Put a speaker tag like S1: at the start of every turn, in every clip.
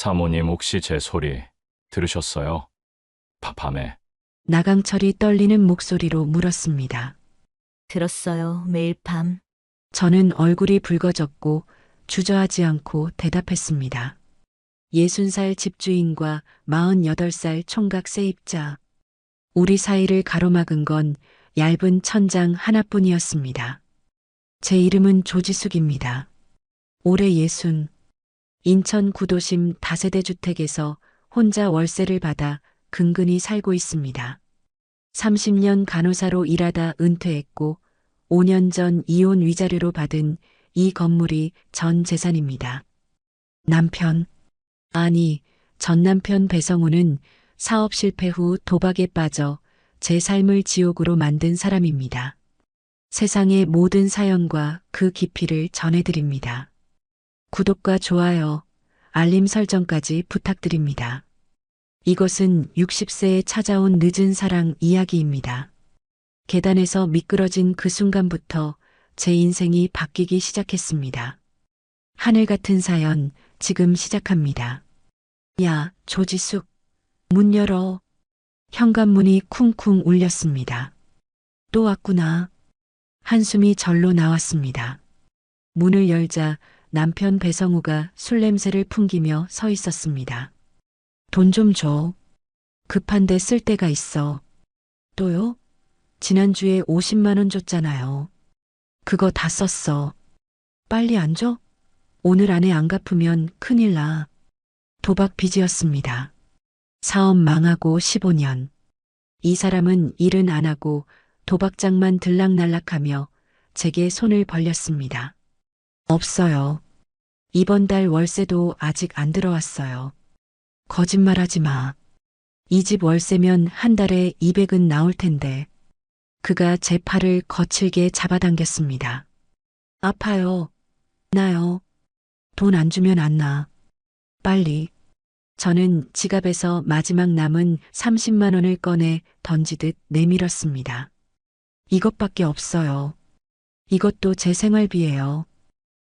S1: 사모님 혹시 제 소리 들으셨어요? 밤에.
S2: 나강철이 떨리는 목소리로 물었습니다.
S3: 들었어요. 매일 밤.
S2: 저는 얼굴이 붉어졌고 주저하지 않고 대답했습니다. 60살 집주인과 48살 총각 세입자. 우리 사이를 가로막은 건 얇은 천장 하나뿐이었습니다. 제 이름은 조지숙입니다. 올해 60. 인천 구도심 다세대 주택에서 혼자 월세를 받아 근근히 살고 있습니다. 30년 간호사로 일하다 은퇴했고 5년 전 이혼 위자료로 받은 이 건물이 전 재산입니다. 남편, 아니, 전 남편 배성우는 사업 실패 후 도박에 빠져 제 삶을 지옥으로 만든 사람입니다. 세상의 모든 사연과 그 깊이를 전해드립니다. 구독과 좋아요, 알림 설정까지 부탁드립니다. 이것은 60세에 찾아온 늦은 사랑 이야기입니다. 계단에서 미끄러진 그 순간부터 제 인생이 바뀌기 시작했습니다. 하늘 같은 사연 지금 시작합니다. 야, 조지숙. 문 열어. 현관문이 쿵쿵 울렸습니다. 또 왔구나. 한숨이 절로 나왔습니다. 문을 열자 남편 배성우가 술 냄새를 풍기며 서 있었습니다. 돈 좀 줘. 급한데 쓸 데가 있어. 또요? 지난주에 50만 원 줬잖아요. 그거 다 썼어. 빨리 안 줘? 오늘 안에 안 갚으면 큰일 나. 도박 빚이었습니다. 사업 망하고 15년. 이 사람은 일은 안 하고 도박장만 들락날락하며 제게 손을 벌렸습니다. 없어요. 이번 달 월세도 아직 안 들어왔어요. 거짓말하지 마. 이 집 월세면 한 달에 200은 나올 텐데. 그가 제 팔을 거칠게 잡아당겼습니다. 아파요. 나요. 돈 안 주면 안 나. 빨리. 저는 지갑에서 마지막 남은 30만 원을 꺼내 던지듯 내밀었습니다. 이것밖에 없어요. 이것도 제 생활비예요.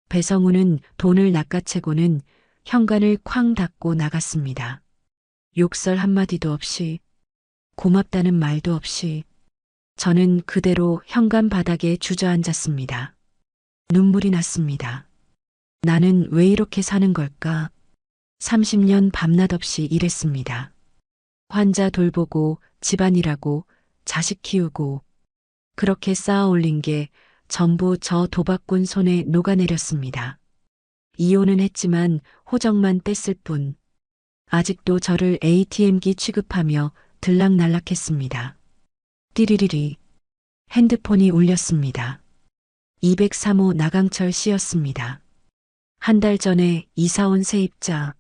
S2: 배성우는 돈을 낚아채고는 현관을 쾅 닫고 나갔습니다. 욕설 한마디도 없이, 고맙다는 말도 없이, 저는 그대로 현관 바닥에 주저앉았습니다. 눈물이 났습니다. 나는 왜 이렇게 사는 걸까? 30년 밤낮 없이 일했습니다. 환자 돌보고 집안일하고 자식 키우고 그렇게 쌓아 올린 게 전부 저 도박꾼 손에 녹아내렸습니다. 이혼은 했지만 호적만 뗐을 뿐 아직도 저를 ATM기 취급하며 들락날락했습니다. 띠리리리 핸드폰이 울렸습니다. 203호 나강철 씨였습니다. 한 달 전에 이사 온 세입자.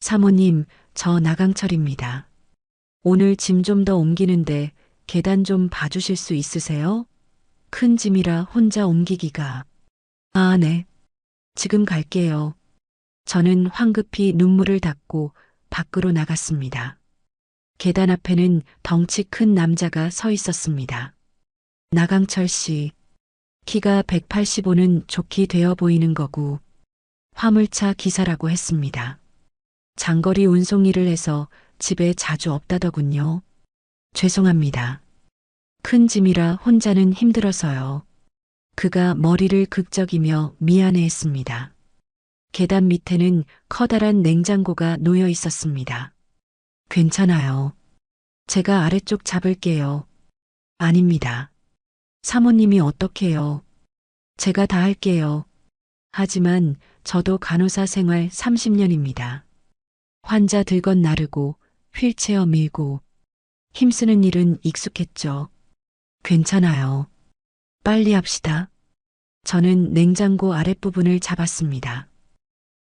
S2: 사모님, 저 나강철입니다. 오늘 짐 좀 더 옮기는데 계단 좀 봐주실 수 있으세요? 큰 짐이라 혼자 옮기기가. 아, 네. 지금 갈게요. 저는 황급히 눈물을 닦고 밖으로 나갔습니다. 계단 앞에는 덩치 큰 남자가 서 있었습니다. 나강철 씨. 키가 185는 좋게 되어 보이는 거고 화물차 기사라고 했습니다. 장거리 운송 일을 해서 집에 자주 없다더군요. 죄송합니다. 큰 짐이라 혼자는 힘들어서요. 그가 머리를 극적이며 미안해했습니다. 계단 밑에는 커다란 냉장고가 놓여 있었습니다. 괜찮아요. 제가 아래쪽 잡을게요. 아닙니다. 사모님이 어떡해요. 제가 다 할게요. 하지만 저도 간호사 생활 30년입니다. 환자 들건 나르고 휠체어 밀고 힘쓰는 일은 익숙했죠. 괜찮아요. 빨리 합시다. 저는 냉장고 아랫부분을 잡았습니다.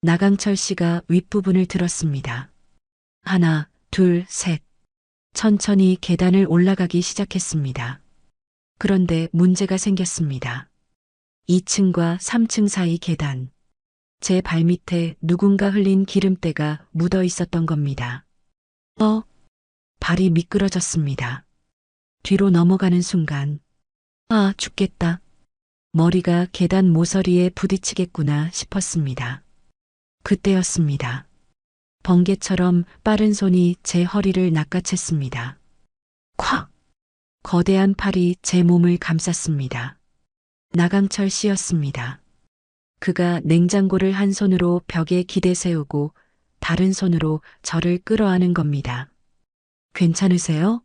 S2: 나강철 씨가 윗부분을 들었습니다. 하나, 둘, 셋. 천천히 계단을 올라가기 시작했습니다. 그런데 문제가 생겼습니다. 2층과 3층 사이 계단. 제 발밑에 누군가 흘린 기름때가 묻어 있었던 겁니다. 발이 미끄러졌습니다. 뒤로 넘어가는 순간, 아, 죽겠다. 머리가 계단 모서리에 부딪히겠구나 싶었습니다. 그때였습니다. 번개처럼 빠른 손이 제 허리를 낚아챘습니다. 콱! 거대한 팔이 제 몸을 감쌌습니다. 나강철 씨였습니다. 그가 냉장고를 한 손으로 벽에 기대 세우고 다른 손으로 저를 끌어안은 겁니다. 괜찮으세요?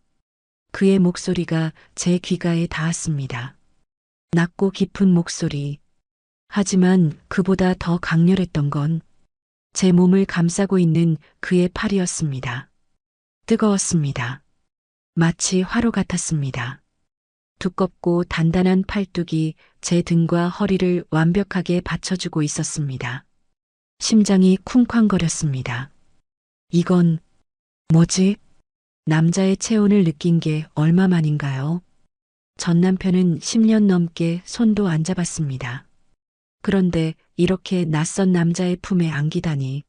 S2: 그의 목소리가 제 귀가에 닿았습니다. 낮고 깊은 목소리. 하지만 그보다 더 강렬했던 건 제 몸을 감싸고 있는 그의 팔이었습니다. 뜨거웠습니다. 마치 화로 같았습니다. 두껍고 단단한 팔뚝이 제 등과 허리를 완벽하게 받쳐주고 있었습니다. 심장이 쿵쾅거렸습니다. 이건 뭐지? 남자의 체온을 느낀 게 얼마 만인가요? 전 남편은 10년 넘게 손도 안 잡았습니다. 그런데 이렇게 낯선 남자의 품에 안기다니.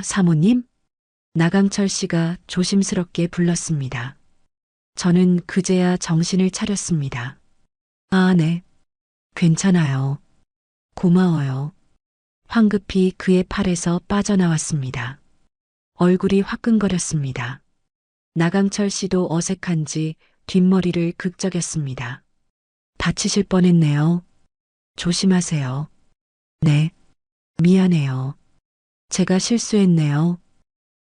S2: 사모님? 나강철 씨가 조심스럽게 불렀습니다. 저는 그제야 정신을 차렸습니다. 아, 네. 괜찮아요. 고마워요. 황급히 그의 팔에서 빠져나왔습니다. 얼굴이 화끈거렸습니다. 나강철 씨도 어색한지 뒷머리를 극적였습니다. 다치실 뻔했네요. 조심하세요. 네. 미안해요. 제가 실수했네요.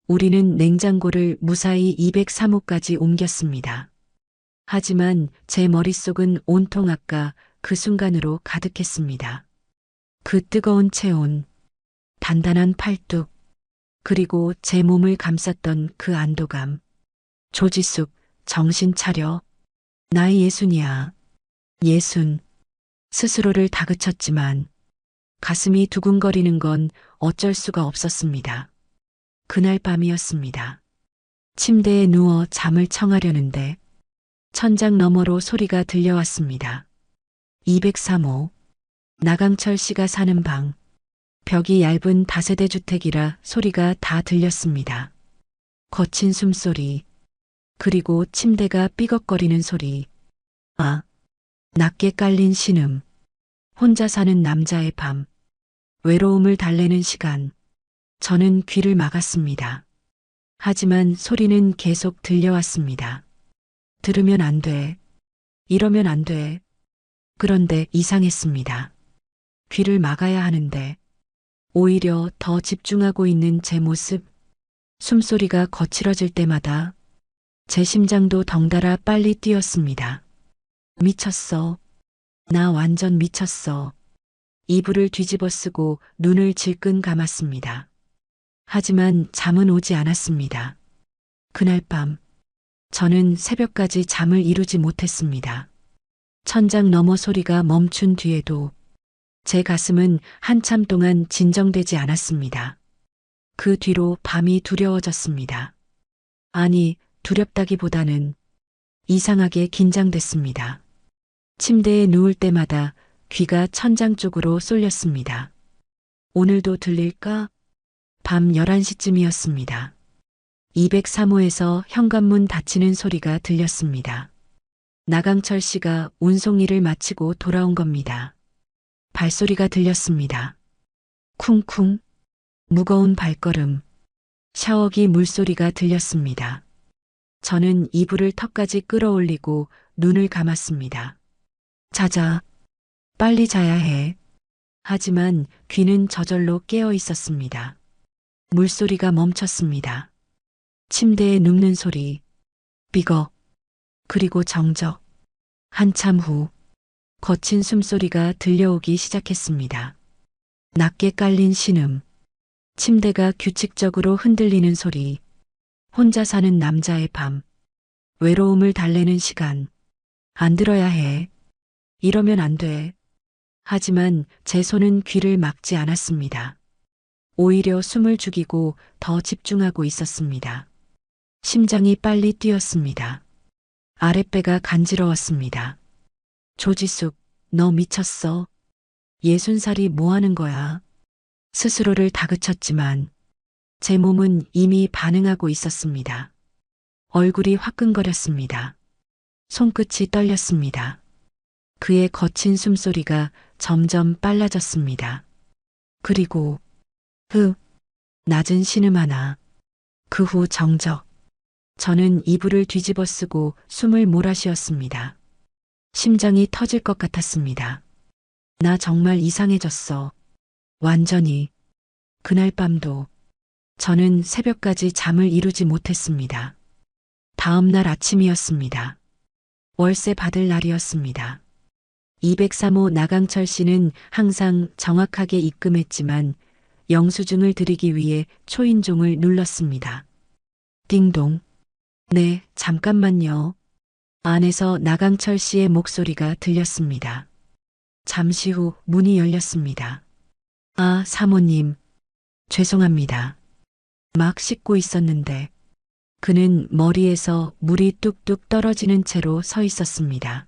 S2: 우리는 냉장고를 무사히 203호까지 옮겼습니다. 하지만 제 머릿속은 온통 아까 그 순간으로 가득했습니다. 그 뜨거운 체온, 단단한 팔뚝, 그리고 제 몸을 감쌌던 그 안도감. 조지숙, 정신 차려. 나이 예순이야. 예순. 스스로를 다그쳤지만 가슴이 두근거리는 건 어쩔 수가 없었습니다. 그날 밤이었습니다. 침대에 누워 잠을 청하려는데 천장 너머로 소리가 들려왔습니다. 203호. 나강철 씨가 사는 방. 벽이 얇은 다세대 주택이라 소리가 다 들렸습니다. 거친 숨소리. 그리고 침대가 삐걱거리는 소리. 아, 낮게 깔린 신음. 혼자 사는 남자의 밤. 외로움을 달래는 시간. 저는 귀를 막았습니다. 하지만 소리는 계속 들려왔습니다. 들으면 안 돼. 이러면 안 돼. 그런데 이상했습니다. 귀를 막아야 하는데 오히려 더 집중하고 있는 제 모습. 숨소리가 거칠어질 때마다 제 심장도 덩달아 빨리 뛰었습니다. 미쳤어. 나 완전 미쳤어. 이불을 뒤집어 쓰고 눈을 질끈 감았습니다. 하지만 잠은 오지 않았습니다. 그날 밤, 저는 새벽까지 잠을 이루지 못했습니다. 천장 너머 소리가 멈춘 뒤에도 제 가슴은 한참 동안 진정되지 않았습니다. 그 뒤로 밤이 두려워졌습니다. 아니, 두렵다기보다는 이상하게 긴장됐습니다. 침대에 누울 때마다 귀가 천장 쪽으로 쏠렸습니다. 오늘도 들릴까? 밤 11시쯤이었습니다. 203호에서 현관문 닫히는 소리가 들렸습니다. 나강철 씨가 운송일을 마치고 돌아온 겁니다. 발소리가 들렸습니다. 쿵쿵. 무거운 발걸음. 샤워기 물소리가 들렸습니다. 저는 이불을 턱까지 끌어올리고 눈을 감았습니다. 자자. 빨리 자야 해. 하지만 귀는 저절로 깨어 있었습니다. 물소리가 멈췄습니다. 침대에 눕는 소리. 삐걱. 그리고 정적. 한참 후 거친 숨소리가 들려오기 시작했습니다. 낮게 깔린 신음. 침대가 규칙적으로 흔들리는 소리. 혼자 사는 남자의 밤. 외로움을 달래는 시간. 안 들어야 해. 이러면 안 돼. 하지만 제 손은 귀를 막지 않았습니다. 오히려 숨을 죽이고 더 집중하고 있었습니다. 심장이 빨리 뛰었습니다. 아랫배가 간지러웠습니다. 조지숙, 너 미쳤어. 60살이 뭐 하는 거야? 스스로를 다그쳤지만 제 몸은 이미 반응하고 있었습니다. 얼굴이 화끈거렸습니다. 손끝이 떨렸습니다. 그의 거친 숨소리가 점점 빨라졌습니다. 그리고 낮은 신음 하나. 그 후 정적. 저는 이불을 뒤집어 쓰고 숨을 몰아쉬었습니다. 심장이 터질 것 같았습니다. 나 정말 이상해졌어. 완전히. 그날 밤도 저는 새벽까지 잠을 이루지 못했습니다. 다음 날 아침이었습니다. 월세 받을 날이었습니다. 203호 나강철 씨는 항상 정확하게 입금했지만 영수증을 드리기 위해 초인종을 눌렀습니다. 띵동. 네, 잠깐만요. 안에서 나강철 씨의 목소리가 들렸습니다. 잠시 후 문이 열렸습니다. 아, 사모님. 죄송합니다. 막 씻고 있었는데 그는 머리에서 물이 뚝뚝 떨어지는 채로 서 있었습니다.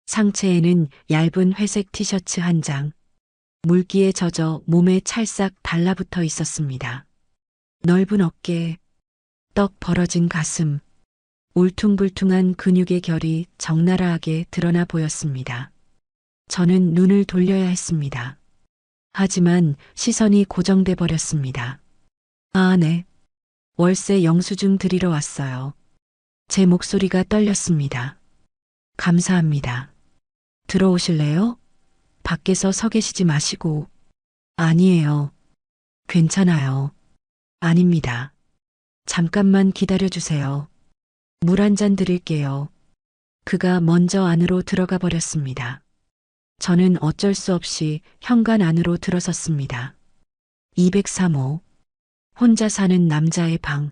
S2: 상체에는 얇은 회색 티셔츠 한 장, 물기에 젖어 몸에 찰싹 달라붙어 있었습니다. 넓은 어깨, 떡 벌어진 가슴, 울퉁불퉁한 근육의 결이 적나라하게 드러나 보였습니다. 저는 눈을 돌려야 했습니다. 하지만 시선이 고정돼 버렸습니다. 아, 네. 월세 영수증 드리러 왔어요. 제 목소리가 떨렸습니다. 감사합니다. 들어오실래요? 밖에서 서 계시지 마시고. 아니에요. 괜찮아요. 아닙니다. 잠깐만 기다려 주세요. 물 한 잔 드릴게요. 그가 먼저 안으로 들어가 버렸습니다. 저는 어쩔 수 없이 현관 안으로 들어섰습니다. 203호. 혼자 사는 남자의 방.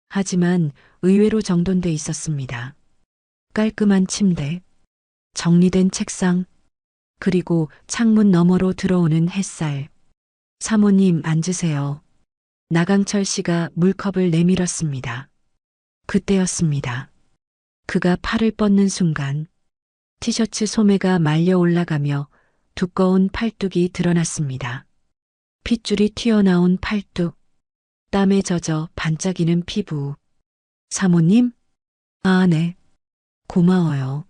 S2: 하지만 의외로 정돈돼 있었습니다. 깔끔한 침대, 정리된 책상, 그리고 창문 너머로 들어오는 햇살. 사모님 앉으세요. 나강철 씨가 물컵을 내밀었습니다. 그때였습니다. 그가 팔을 뻗는 순간 티셔츠 소매가 말려 올라가며 두꺼운 팔뚝이 드러났습니다. 핏줄이 튀어나온 팔뚝, 땀에 젖어 반짝이는 피부. 사모님? 아, 네. 고마워요.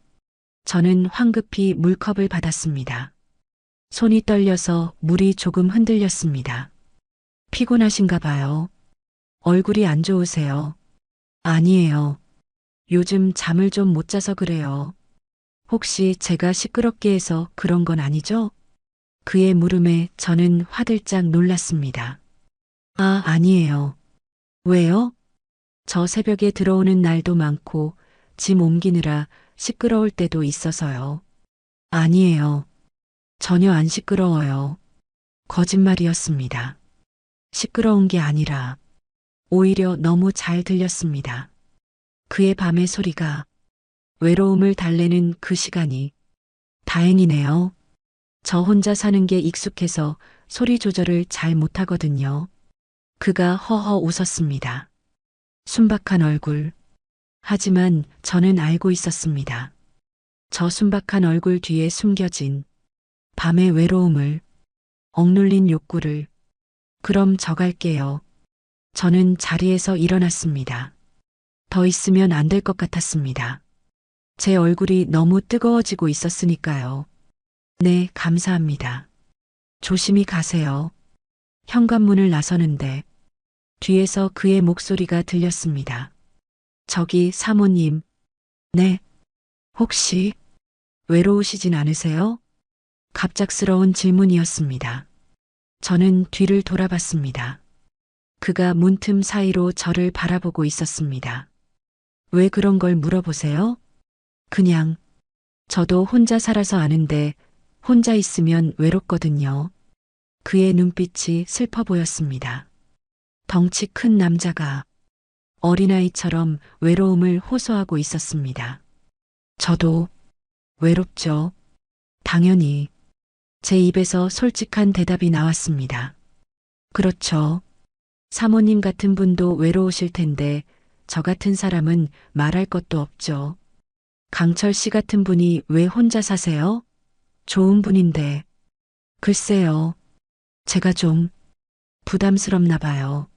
S2: 저는 황급히 물컵을 받았습니다. 손이 떨려서 물이 조금 흔들렸습니다. 피곤하신가 봐요. 얼굴이 안 좋으세요. 아니에요. 요즘 잠을 좀 못 자서 그래요. 혹시 제가 시끄럽게 해서 그런 건 아니죠? 그의 물음에 저는 화들짝 놀랐습니다. 아, 아니에요. 왜요? 저 새벽에 들어오는 날도 많고 짐 옮기느라 시끄러울 때도 있어서요. 아니에요. 전혀 안 시끄러워요. 거짓말이었습니다. 시끄러운 게 아니라 오히려 너무 잘 들렸습니다. 그의 밤의 소리가 외로움을 달래는 그 시간이. 다행이네요. 저 혼자 사는 게 익숙해서 소리 조절을 잘 못하거든요. 그가 허허 웃었습니다. 순박한 얼굴. 하지만 저는 알고 있었습니다. 저 순박한 얼굴 뒤에 숨겨진 밤의 외로움을, 억눌린 욕구를. 그럼 저 갈게요. 저는 자리에서 일어났습니다. 더 있으면 안 될 것 같았습니다. 제 얼굴이 너무 뜨거워지고 있었으니까요. 네, 감사합니다. 조심히 가세요. 현관문을 나서는데 뒤에서 그의 목소리가 들렸습니다. 저기 사모님. 네. 혹시 외로우시진 않으세요? 갑작스러운 질문이었습니다. 저는 뒤를 돌아봤습니다. 그가 문틈 사이로 저를 바라보고 있었습니다. 왜 그런 걸 물어보세요? 그냥 저도 혼자 살아서 아는데 혼자 있으면 외롭거든요. 그의 눈빛이 슬퍼 보였습니다. 덩치 큰 남자가 어린아이처럼 외로움을 호소하고 있었습니다. 저도 외롭죠. 당연히. 제 입에서 솔직한 대답이 나왔습니다. 그렇죠. 사모님 같은 분도 외로우실 텐데 저 같은 사람은 말할 것도 없죠. 강철 씨 같은 분이 왜 혼자 사세요? 좋은 분인데. 글쎄요. 제가 좀 부담스럽나 봐요.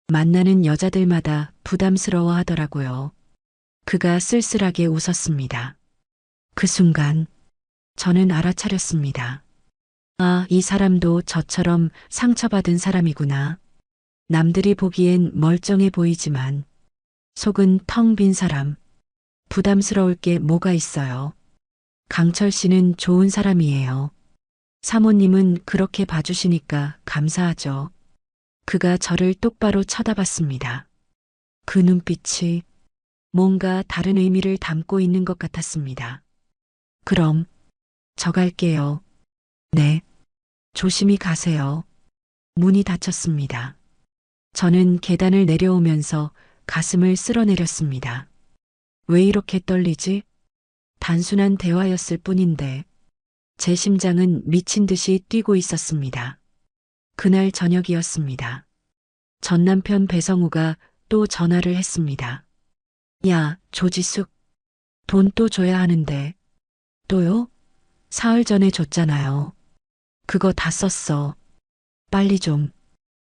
S2: 만나는 여자들마다 부담스러워 하더라고요. 그가 쓸쓸하게 웃었습니다. 그 순간 저는 알아차렸습니다. 아, 이 사람도 저처럼 상처받은 사람이구나. 남들이 보기엔 멀쩡해 보이지만 속은 텅 빈 사람, 부담스러울 게 뭐가 있어요. 강철 씨는 좋은 사람이에요. 사모님은 그렇게 봐주시니까 감사하죠. 그가 저를 똑바로 쳐다봤습니다. 그 눈빛이 뭔가 다른 의미를 담고 있는 것 같았습니다. 그럼 저 갈게요. 네. 조심히 가세요. 문이 닫혔습니다. 저는 계단을 내려오면서 가슴을 쓸어내렸습니다. 왜 이렇게 떨리지? 단순한 대화였을 뿐인데 제 심장은 미친 듯이 뛰고 있었습니다. 그날 저녁이었습니다. 전 남편 배성우가 또 전화를 했습니다. 야, 조지숙. 돈 또 줘야 하는데. 또요? 사흘 전에 줬잖아요. 그거 다 썼어. 빨리 좀.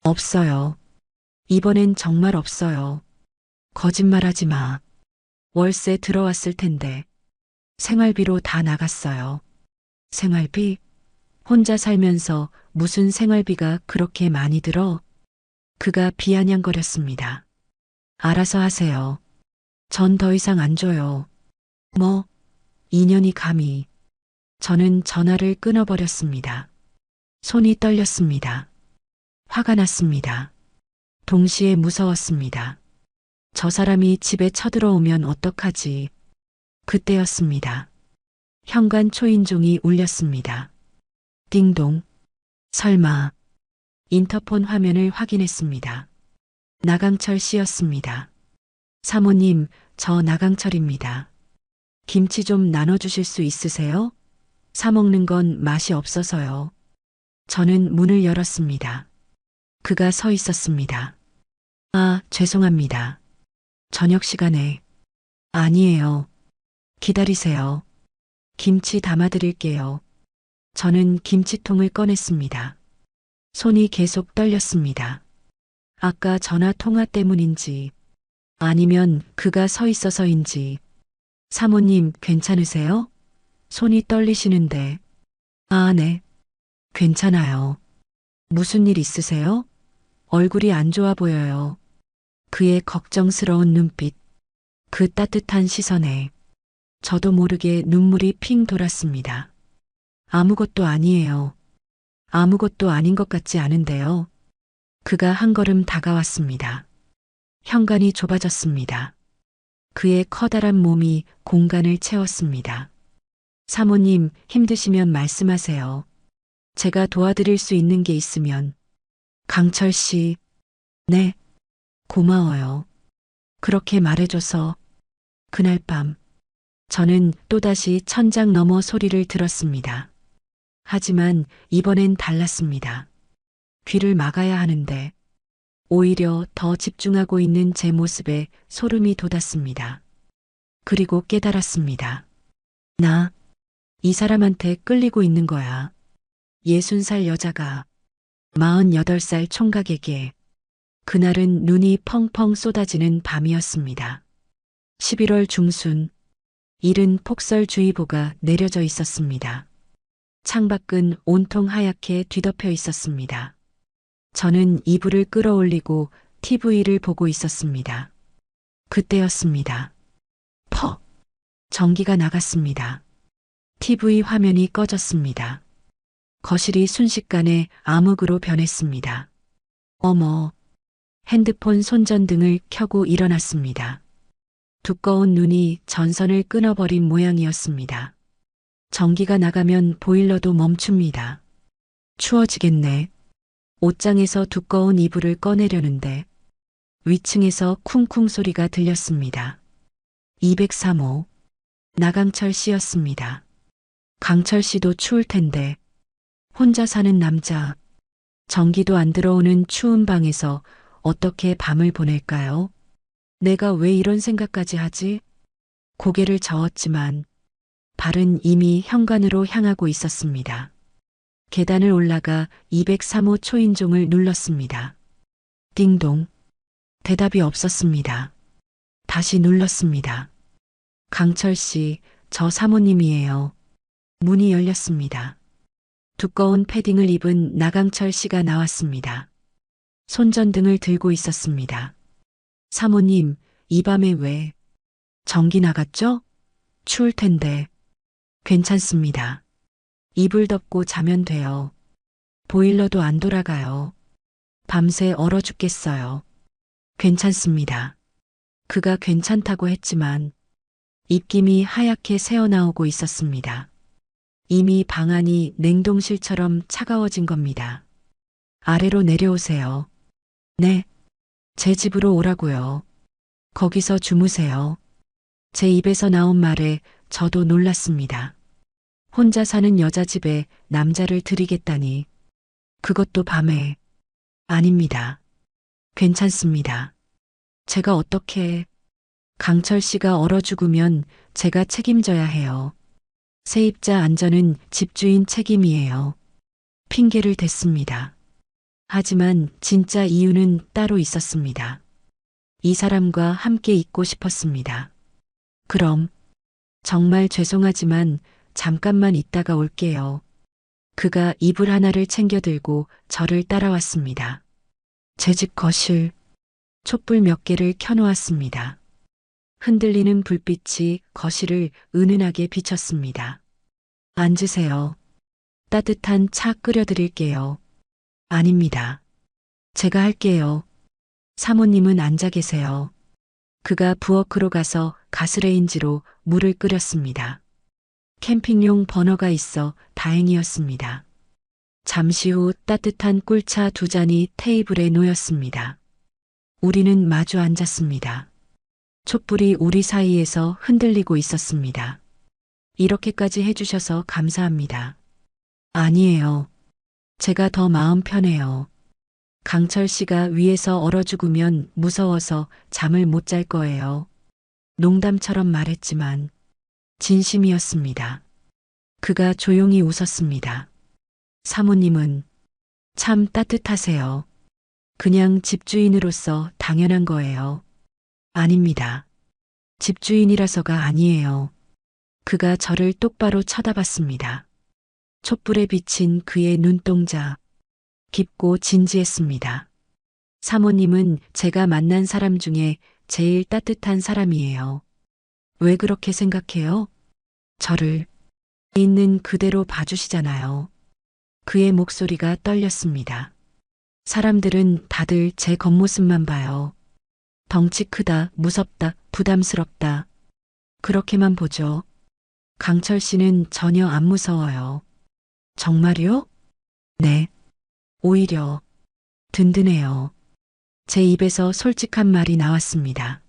S2: 없어요. 이번엔 정말 없어요. 거짓말하지 마. 월세 들어왔을 텐데. 생활비로 다 나갔어요. 생활비? 혼자 살면서 무슨 생활비가 그렇게 많이 들어? 그가 비아냥거렸습니다. 알아서 하세요. 전 더 이상 안 줘요. 뭐, 2년이 감히. 저는 전화를 끊어버렸습니다. 손이 떨렸습니다. 화가 났습니다. 동시에 무서웠습니다. 저 사람이 집에 쳐들어오면 어떡하지? 그때였습니다. 현관 초인종이 울렸습니다. 띵동. 설마. 인터폰 화면을 확인했습니다. 나강철 씨였습니다. 사모님, 저 나강철입니다. 김치 좀 나눠주실 수 있으세요? 사먹는 건 맛이 없어서요. 저는 문을 열었습니다. 그가 서 있었습니다. 아, 죄송합니다. 저녁 시간에. 아니에요. 기다리세요. 김치 담아드릴게요. 저는 김치통을 꺼냈습니다. 손이 계속 떨렸습니다. 아까 전화 통화 때문인지 아니면 그가 서 있어서인지. 사모님 괜찮으세요? 손이 떨리시는데. 아, 네. 괜찮아요. 무슨 일 있으세요? 얼굴이 안 좋아 보여요. 그의 걱정스러운 눈빛, 그 따뜻한 시선에 저도 모르게 눈물이 핑 돌았습니다. 아무것도 아니에요. 아무것도 아닌 것 같지 않은데요. 그가 한 걸음 다가왔습니다. 현관이 좁아졌습니다. 그의 커다란 몸이 공간을 채웠습니다. 사모님, 힘드시면 말씀하세요. 제가 도와드릴 수 있는 게 있으면. 강철 씨. 네. 고마워요. 그렇게 말해줘서. 그날 밤, 저는 또다시 천장 너머 소리를 들었습니다. 하지만 이번엔 달랐습니다. 귀를 막아야 하는데 오히려 더 집중하고 있는 제 모습에 소름이 돋았습니다. 그리고 깨달았습니다. 나, 이 사람한테 끌리고 있는 거야. 60살 여자가 48살 총각에게. 그날은 눈이 펑펑 쏟아지는 밤이었습니다. 11월 중순, 이른 폭설주의보가 내려져 있었습니다. 창밖은 온통 하얗게 뒤덮여 있었습니다. 저는 이불을 끌어올리고 TV를 보고 있었습니다. 그때였습니다. 퍽! 전기가 나갔습니다. TV 화면이 꺼졌습니다. 거실이 순식간에 암흑으로 변했습니다. 어머! 핸드폰 손전등을 켜고 일어났습니다. 두꺼운 눈이 전선을 끊어버린 모양이었습니다. 전기가 나가면 보일러도 멈춥니다. 추워지겠네. 옷장에서 두꺼운 이불을 꺼내려는데 위층에서 쿵쿵 소리가 들렸습니다. 203호. 나강철 씨였습니다. 강철 씨도 추울 텐데 혼자 사는 남자, 전기도 안 들어오는 추운 방에서 어떻게 밤을 보낼까요? 내가 왜 이런 생각까지 하지? 고개를 저었지만 발은 이미 현관으로 향하고 있었습니다. 계단을 올라가 203호 초인종을 눌렀습니다. 띵동. 대답이 없었습니다. 다시 눌렀습니다. 강철 씨, 저 사모님이에요. 문이 열렸습니다. 두꺼운 패딩을 입은 나강철 씨가 나왔습니다. 손전등을 들고 있었습니다. 사모님, 이 밤에 왜? 전기 나갔죠? 추울 텐데. 괜찮습니다. 이불 덮고 자면 돼요. 보일러도 안 돌아가요. 밤새 얼어 죽겠어요. 괜찮습니다. 그가 괜찮다고 했지만 입김이 하얗게 새어나오고 있었습니다. 이미 방 안이 냉동실처럼 차가워진 겁니다. 아래로 내려오세요. 네. 제 집으로 오라고요. 거기서 주무세요. 제 입에서 나온 말에 저도 놀랐습니다. 혼자 사는 여자 집에 남자를 들이겠다니. 그것도 밤에. 아닙니다. 괜찮습니다. 제가 어떻게... 강철 씨가 얼어 죽으면 제가 책임져야 해요. 세입자 안전은 집주인 책임이에요. 핑계를 댔습니다. 하지만 진짜 이유는 따로 있었습니다. 이 사람과 함께 있고 싶었습니다. 그럼 정말 죄송하지만 잠깐만 있다가 올게요. 그가 이불 하나를 챙겨 들고 저를 따라왔습니다. 제 집 거실, 촛불 몇 개를 켜놓았습니다. 흔들리는 불빛이 거실을 은은하게 비쳤습니다. 앉으세요. 따뜻한 차 끓여드릴게요. 아닙니다. 제가 할게요. 사모님은 앉아 계세요. 그가 부엌으로 가서 가스레인지로 물을 끓였습니다. 캠핑용 버너가 있어 다행이었습니다. 잠시 후 따뜻한 꿀차 2잔이 테이블에 놓였습니다. 우리는 마주 앉았습니다. 촛불이 우리 사이에서 흔들리고 있었습니다. 이렇게까지 해주셔서 감사합니다. 아니에요. 제가 더 마음 편해요. 강철 씨가 위에서 얼어 죽으면 무서워서 잠을 못 잘 거예요. 농담처럼 말했지만 진심이었습니다. 그가 조용히 웃었습니다. 사모님은 참 따뜻하세요. 그냥 집주인으로서 당연한 거예요. 아닙니다. 집주인이라서가 아니에요. 그가 저를 똑바로 쳐다봤습니다. 촛불에 비친 그의 눈동자, 깊고 진지했습니다. 사모님은 제가 만난 사람 중에 제일 따뜻한 사람이에요. 왜 그렇게 생각해요? 저를 있는 그대로 봐주시잖아요. 그의 목소리가 떨렸습니다. 사람들은 다들 제 겉모습만 봐요. 덩치 크다, 무섭다, 부담스럽다. 그렇게만 보죠. 강철 씨는 전혀 안 무서워요. 정말요? 네. 오히려 든든해요. 제 입에서 솔직한 말이 나왔습니다.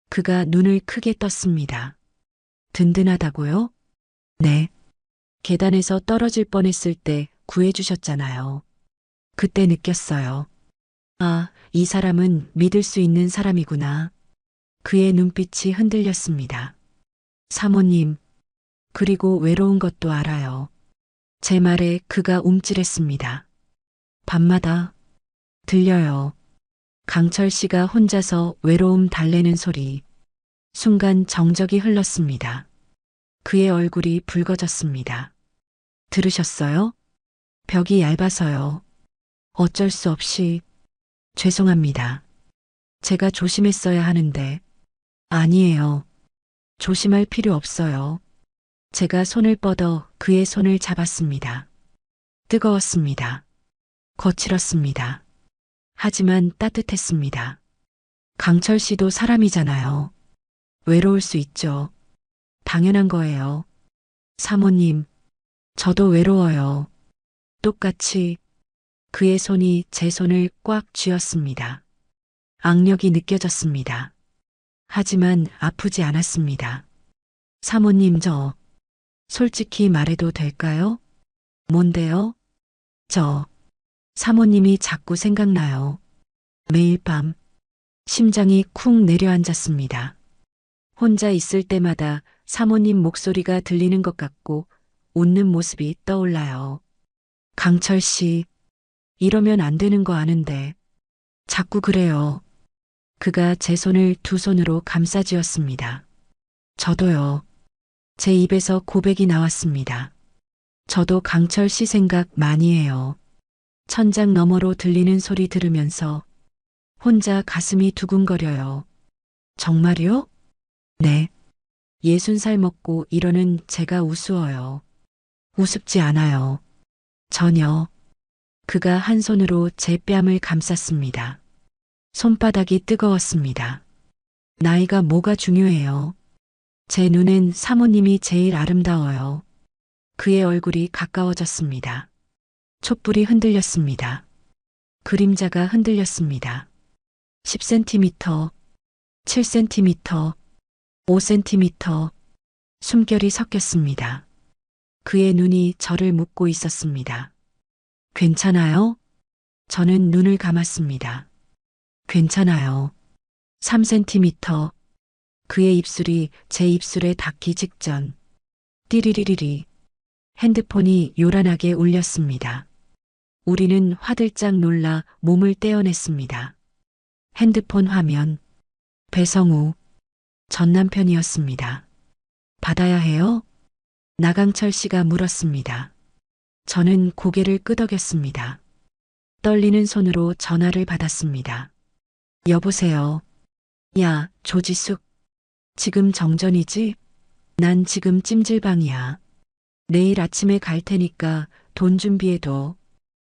S2: 그가 눈을 크게 떴습니다. 든든하다고요? 네. 계단에서 떨어질 뻔했을 때 구해주셨잖아요. 그때 느꼈어요. 아, 이 사람은 믿을 수 있는 사람이구나. 그의 눈빛이 흔들렸습니다. 사모님, 그리고 외로운 것도 알아요. 제 말에 그가 움찔했습니다. 밤마다 들려요. 강철 씨가 혼자서 외로움 달래는 소리. 순간 정적이 흘렀습니다. 그의 얼굴이 붉어졌습니다. 들으셨어요? 벽이 얇아서요. 어쩔 수 없이 죄송합니다. 제가 조심했어야 하는데. 아니에요. 조심할 필요 없어요. 제가 손을 뻗어 그의 손을 잡았습니다. 뜨거웠습니다. 거칠었습니다. 하지만 따뜻했습니다. 강철 씨도 사람이잖아요. 외로울 수 있죠. 당연한 거예요. 사모님, 저도 외로워요. 똑같이. 그의 손이 제 손을 꽉 쥐었습니다. 악력이 느껴졌습니다. 하지만 아프지 않았습니다. 사모님, 저 솔직히 말해도 될까요? 뭔데요? 저 사모님이 자꾸 생각나요. 매일 밤 심장이 쿵 내려앉았습니다. 혼자 있을 때마다 사모님 목소리가 들리는 것 같고 웃는 모습이 떠올라요. 강철 씨, 이러면 안 되는 거 아는데 자꾸 그래요. 그가 제 손을 2손으로 감싸쥐었습니다. 저도요. 제 입에서 고백이 나왔습니다. 저도 강철 씨 생각 많이 해요. 천장 너머로 들리는 소리 들으면서 혼자 가슴이 두근거려요. 정말요? 네. 60살 먹고 이러는 제가 우스워요. 우습지 않아요. 전혀. 그가 한 손으로 제 뺨을 감쌌습니다. 손바닥이 뜨거웠습니다. 나이가 뭐가 중요해요. 제 눈엔 사모님이 제일 아름다워요. 그의 얼굴이 가까워졌습니다. 촛불이 흔들렸습니다. 그림자가 흔들렸습니다. 10cm, 7cm, 5cm, 숨결이 섞였습니다. 그의 눈이 저를 묻고 있었습니다. 괜찮아요? 저는 눈을 감았습니다. 괜찮아요. 3cm. 그의 입술이 제 입술에 닿기 직전. 띠리리리리. 핸드폰이 요란하게 울렸습니다. 우리는 화들짝 놀라 몸을 떼어냈습니다. 핸드폰 화면. 배성우. 전 남편이었습니다. 받아야 해요? 나강철 씨가 물었습니다. 저는 고개를 끄덕였습니다. 떨리는 손으로 전화를 받았습니다. 여보세요. 야, 조지숙. 지금 정전이지? 난 지금 찜질방이야. 내일 아침에 갈 테니까 돈 준비해둬.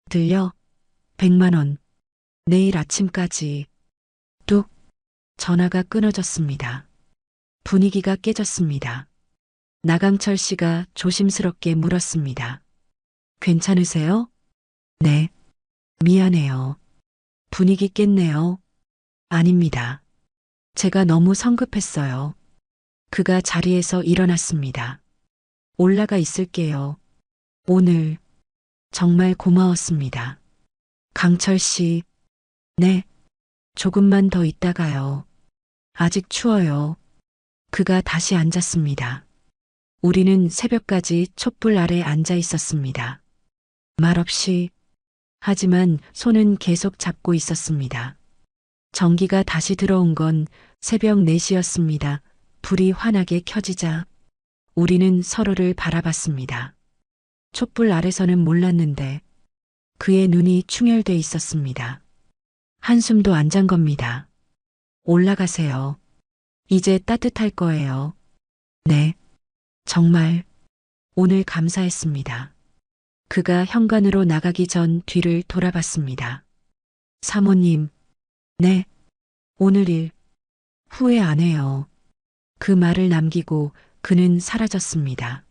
S2: 들려? 100만 원. 내일 아침까지. 뚝. 전화가 끊어졌습니다. 분위기가 깨졌습니다. 나강철 씨가 조심스럽게 물었습니다. 괜찮으세요? 네. 미안해요. 분위기 깼네요. 아닙니다. 제가 너무 성급했어요. 그가 자리에서 일어났습니다. 올라가 있을게요. 오늘 정말 고마웠습니다. 강철 씨. 네. 조금만 더 있다가요. 아직 추워요. 그가 다시 앉았습니다. 우리는 새벽까지 촛불 아래 앉아 있었습니다. 말없이. 하지만 손은 계속 잡고 있었습니다. 전기가 다시 들어온 건 새벽 4시였습니다. 불이 환하게 켜지자 우리는 서로를 바라봤습니다. 촛불 아래서는 몰랐는데 그의 눈이 충혈돼 있었습니다. 한숨도 안 잔 겁니다. 올라가세요. 이제 따뜻할 거예요. 네. 정말 오늘 감사했습니다. 그가 현관으로 나가기 전 뒤를 돌아봤습니다. 사모님. 네. 오늘 일 후회 안 해요. 그 말을 남기고 그는 사라졌습니다.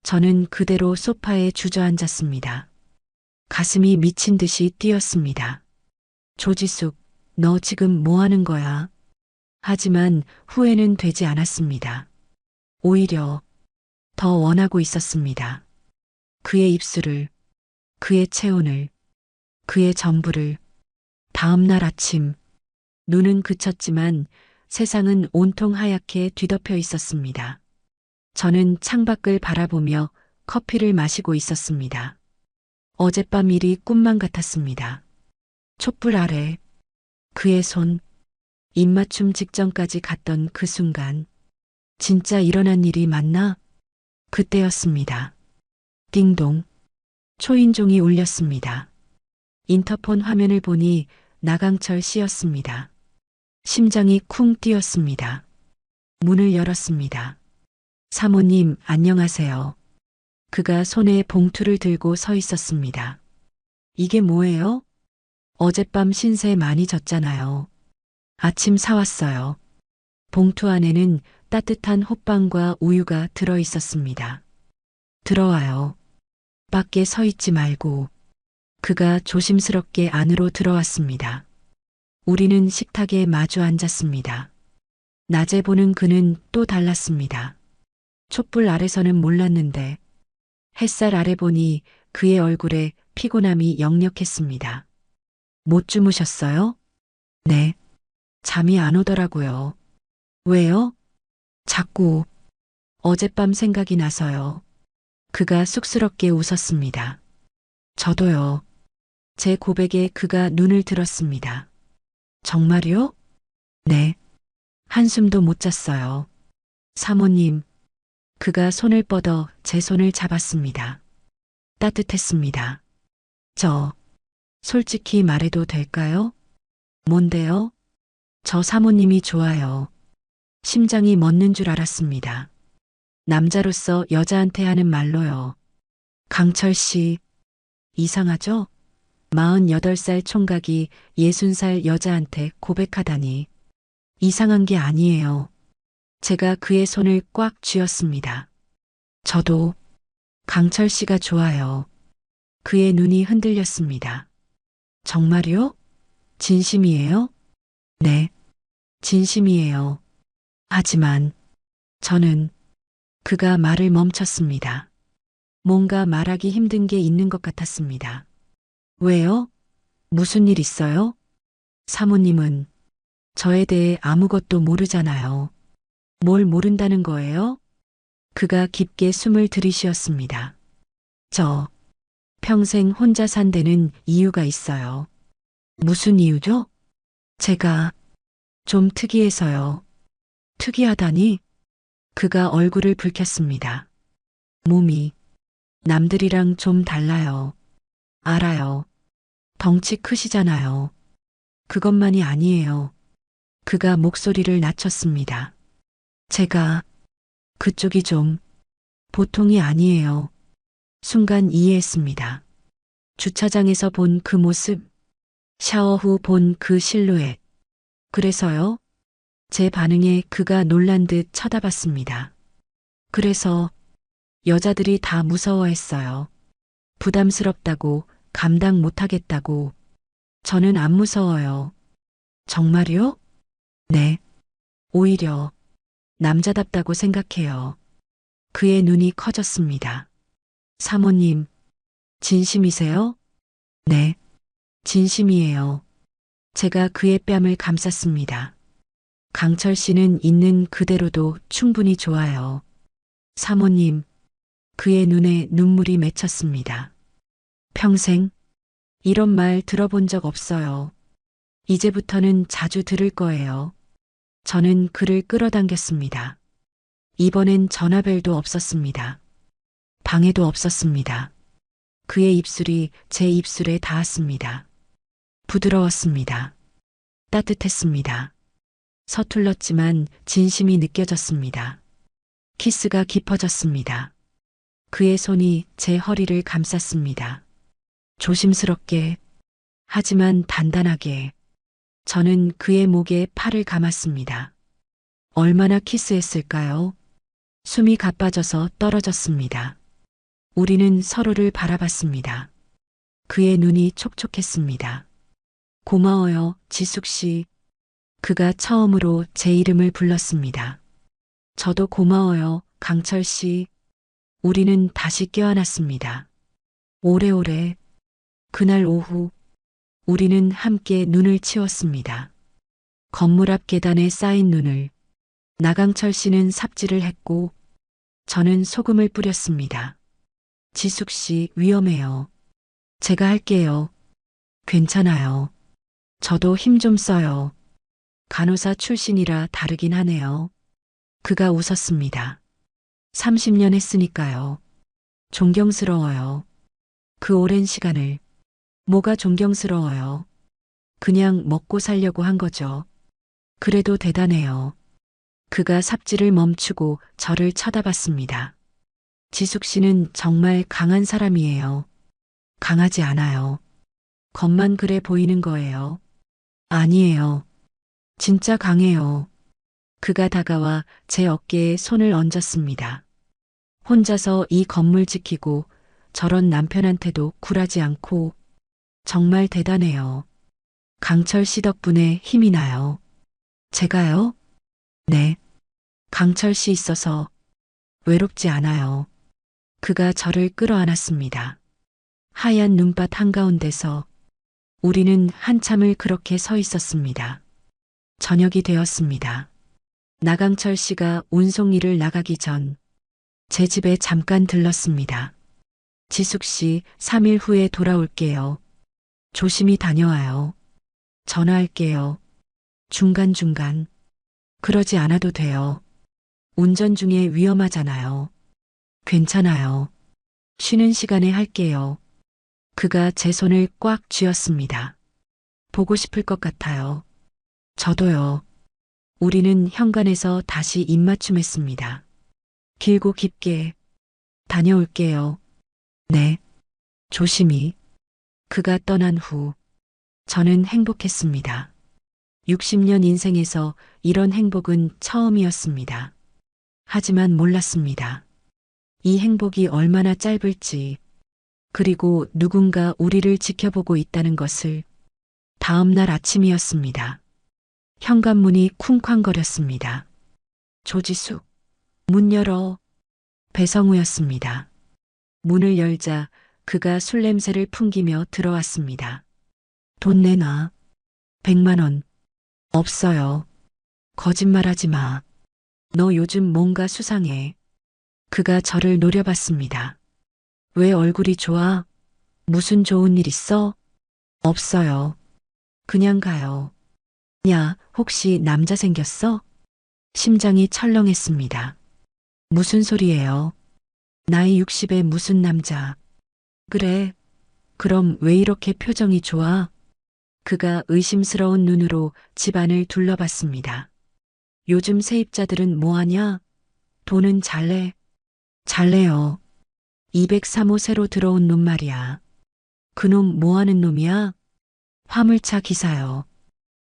S2: 저는 그대로 소파에 주저앉았습니다. 가슴이 미친 듯이 뛰었습니다. 조지숙, 너 지금 뭐 하는 거야? 하지만 후회는 되지 않았습니다. 오히려 더 원하고 있었습니다. 그의 입술을, 그의 체온을, 그의 전부를. 다음 날 아침, 눈은 그쳤지만 세상은 온통 하얗게 뒤덮여 있었습니다. 저는 창밖을 바라보며 커피를 마시고 있었습니다. 어젯밤 일이 꿈만 같았습니다. 촛불 아래 그의 손, 입맞춤 직전까지 갔던 그 순간, 진짜 일어난 일이 맞나? 그때였습니다. 띵동. 초인종이 울렸습니다. 인터폰 화면을 보니 나강철 씨였습니다. 심장이 쿵 뛰었습니다. 문을 열었습니다. 사모님, 안녕하세요. 그가 손에 봉투를 들고 서 있었습니다. 이게 뭐예요? 어젯밤 신세 많이 졌잖아요. 아침 사왔어요. 봉투 안에는 따뜻한 호빵과 우유가 들어 있었습니다. 들어와요. 밖에 서 있지 말고. 그가 조심스럽게 안으로 들어왔습니다. 우리는 식탁에 마주 앉았습니다. 낮에 보는 그는 또 달랐습니다. 촛불 아래서는 몰랐는데 햇살 아래 보니 그의 얼굴에 피곤함이 역력했습니다. 못 주무셨어요? 네. 잠이 안 오더라고요. 왜요? 자꾸 어젯밤 생각이 나서요. 그가 쑥스럽게 웃었습니다. 저도요. 제 고백에 그가 눈을 들었습니다. 정말요? 네. 한숨도 못 잤어요. 사모님. 그가 손을 뻗어 제 손을 잡았습니다. 따뜻했습니다. 저 솔직히 말해도 될까요? 뭔데요? 저 사모님이 좋아요. 심장이 멎는 줄 알았습니다. 남자로서 여자한테 하는 말로요. 강철 씨, 이상하죠? 48살 총각이 60살 여자한테 고백하다니. 이상한 게 아니에요. 제가 그의 손을 꽉 쥐었습니다. 저도 강철 씨가 좋아요. 그의 눈이 흔들렸습니다. 정말요? 진심이에요? 네, 진심이에요. 하지만 저는 그가 말을 멈췄습니다. 뭔가 말하기 힘든 게 있는 것 같았습니다. 왜요? 무슨 일 있어요? 사모님은 저에 대해 아무것도 모르잖아요. 뭘 모른다는 거예요? 그가 깊게 숨을 들이쉬었습니다. 저 평생 혼자 산 데는 이유가 있어요. 무슨 이유죠? 제가 좀 특이해서요. 특이하다니? 그가 얼굴을 붉혔습니다. 몸이 남들이랑 좀 달라요. 알아요. 덩치 크시잖아요. 그것만이 아니에요. 그가 목소리를 낮췄습니다. 제가 그쪽이 좀 보통이 아니에요. 순간 이해했습니다. 주차장에서 본 그 모습, 샤워 후 본 그 실루엣. 그래서요? 제 반응에 그가 놀란 듯 쳐다봤습니다. 그래서 여자들이 다 무서워했어요. 부담스럽다고, 감당 못하겠다고. 저는 안 무서워요. 정말요? 네. 오히려 남자답다고 생각해요. 그의 눈이 커졌습니다. 사모님, 진심이세요? 네, 진심이에요. 제가 그의 뺨을 감쌌습니다. 강철 씨는 있는 그대로도 충분히 좋아요. 사모님, 그의 눈에 눈물이 맺혔습니다. 평생 이런 말 들어본 적 없어요. 이제부터는 자주 들을 거예요. 저는 그를 끌어당겼습니다. 이번엔 전화벨도 없었습니다. 방해도 없었습니다. 그의 입술이 제 입술에 닿았습니다. 부드러웠습니다. 따뜻했습니다. 서툴렀지만 진심이 느껴졌습니다. 키스가 깊어졌습니다. 그의 손이 제 허리를 감쌌습니다. 조심스럽게, 하지만 단단하게. 저는 그의 목에 팔을 감았습니다. 얼마나 키스했을까요? 숨이 가빠져서 떨어졌습니다. 우리는 서로를 바라봤습니다. 그의 눈이 촉촉했습니다. 고마워요, 지숙 씨. 그가 처음으로 제 이름을 불렀습니다. 저도 고마워요, 강철 씨. 우리는 다시 껴안았습니다. 오래오래, 그날 오후, 우리는 함께 눈을 치웠습니다. 건물 앞 계단에 쌓인 눈을. 나강철 씨는 삽질을 했고, 저는 소금을 뿌렸습니다. 지숙 씨, 위험해요. 제가 할게요. 괜찮아요. 저도 힘 좀 써요. 간호사 출신이라 다르긴 하네요. 그가 웃었습니다. 30년 했으니까요. 존경스러워요. 그 오랜 시간을. 뭐가 존경스러워요. 그냥 먹고 살려고 한 거죠. 그래도 대단해요. 그가 삽질을 멈추고 저를 쳐다봤습니다. 지숙 씨는 정말 강한 사람이에요. 강하지 않아요. 겉만 그래 보이는 거예요. 아니에요. 진짜 강해요. 그가 다가와 제 어깨에 손을 얹었습니다. 혼자서 이 건물 지키고 저런 남편한테도 굴하지 않고 정말 대단해요. 강철 씨 덕분에 힘이 나요. 제가요? 네. 강철 씨 있어서 외롭지 않아요. 그가 저를 끌어안았습니다. 하얀 눈밭 한가운데서 우리는 한참을 그렇게 서 있었습니다. 저녁이 되었습니다. 나강철 씨가 운송일을 나가기 전 제 집에 잠깐 들렀습니다. 지숙 씨, 3일 후에 돌아올게요. 조심히 다녀와요. 전화할게요. 중간중간. 그러지 않아도 돼요. 운전 중에 위험하잖아요. 괜찮아요. 쉬는 시간에 할게요. 그가 제 손을 꽉 쥐었습니다. 보고 싶을 것 같아요. 저도요. 우리는 현관에서 다시 입맞춤했습니다. 길고 깊게 다녀올게요. 네. 조심히. 그가 떠난 후 저는 행복했습니다. 60년 인생에서 이런 행복은 처음이었습니다. 하지만 몰랐습니다. 이 행복이 얼마나 짧을지, 그리고 누군가 우리를 지켜보고 있다는 것을. 다음 날 아침이었습니다. 현관문이 쿵쾅거렸습니다. 조지숙, 문 열어. 배성우였습니다. 문을 열자 그가 술 냄새를 풍기며 들어왔습니다. 돈 내놔. 100만 원. 없어요. 거짓말하지 마. 너 요즘 뭔가 수상해. 그가 저를 노려봤습니다. 왜 얼굴이 좋아? 무슨 좋은 일 있어? 없어요. 그냥 가요. 야, 혹시 남자 생겼어? 심장이 철렁했습니다. 무슨 소리예요? 나이 60에 무슨 남자. 그래. 그럼 왜 이렇게 표정이 좋아? 그가 의심스러운 눈으로 집안을 둘러봤습니다. 요즘 세입자들은 뭐하냐? 돈은 잘 내. 잘 내요. 203호 새로 들어온 놈 말이야. 그놈 뭐하는 놈이야? 화물차 기사요.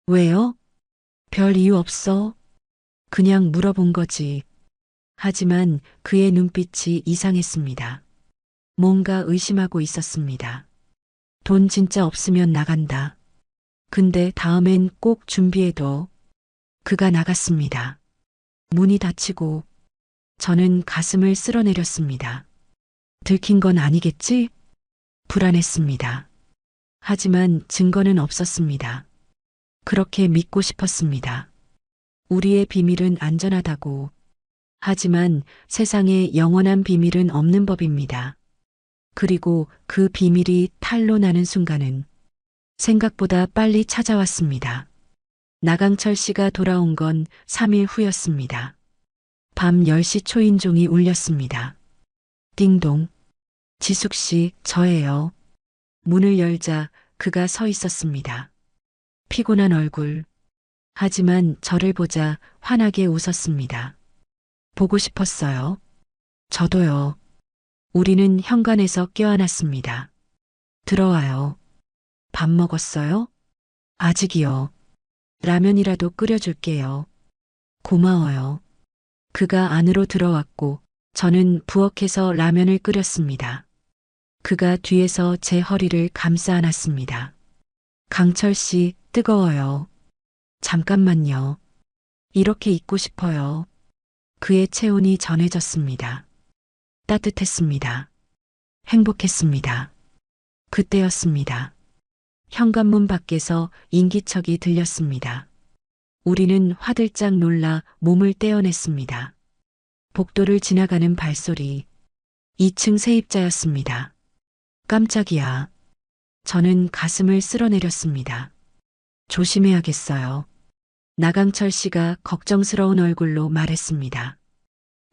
S2: 왜요? 별 이유 없어. 그냥 물어본 거지. 하지만 그의 눈빛이 이상했습니다. 뭔가 의심하고 있었습니다. 돈 진짜 없으면 나간다. 근데 다음엔 꼭 준비해둬. 그가 나갔습니다. 문이 닫히고 저는 가슴을 쓸어내렸습니다. 들킨 건 아니겠지? 불안했습니다. 하지만 증거는 없었습니다. 그렇게 믿고 싶었습니다. 우리의 비밀은 안전하다고. 하지만 세상에 영원한 비밀은 없는 법입니다. 그리고 그 비밀이 탄로 나는 순간은 생각보다 빨리 찾아왔습니다. 나강철 씨가 돌아온 건 3일 후였습니다. 밤 10시 초인종이 울렸습니다. 띵동. 지숙 씨, 저예요. 문을 열자 그가 서 있었습니다. 피곤한 얼굴. 하지만 저를 보자 환하게 웃었습니다. 보고 싶었어요. 저도요. 우리는 현관에서 껴안았습니다. 들어와요. 밥 먹었어요? 아직이요. 라면이라도 끓여줄게요. 고마워요. 그가 안으로 들어왔고 저는 부엌에서 라면을 끓였습니다. 그가 뒤에서 제 허리를 감싸 안았습니다. 강철 씨, 뜨거워요. 잠깐만요. 이렇게 있고 싶어요. 그의 체온이 전해졌습니다. 따뜻했습니다. 행복했습니다. 그때였습니다. 현관문 밖에서 인기척이 들렸습니다. 우리는 화들짝 놀라 몸을 떼어냈습니다. 복도를 지나가는 발소리. 2층 세입자였습니다. 깜짝이야. 저는 가슴을 쓸어내렸습니다. 조심해야겠어요. 나강철 씨가 걱정스러운 얼굴로 말했습니다.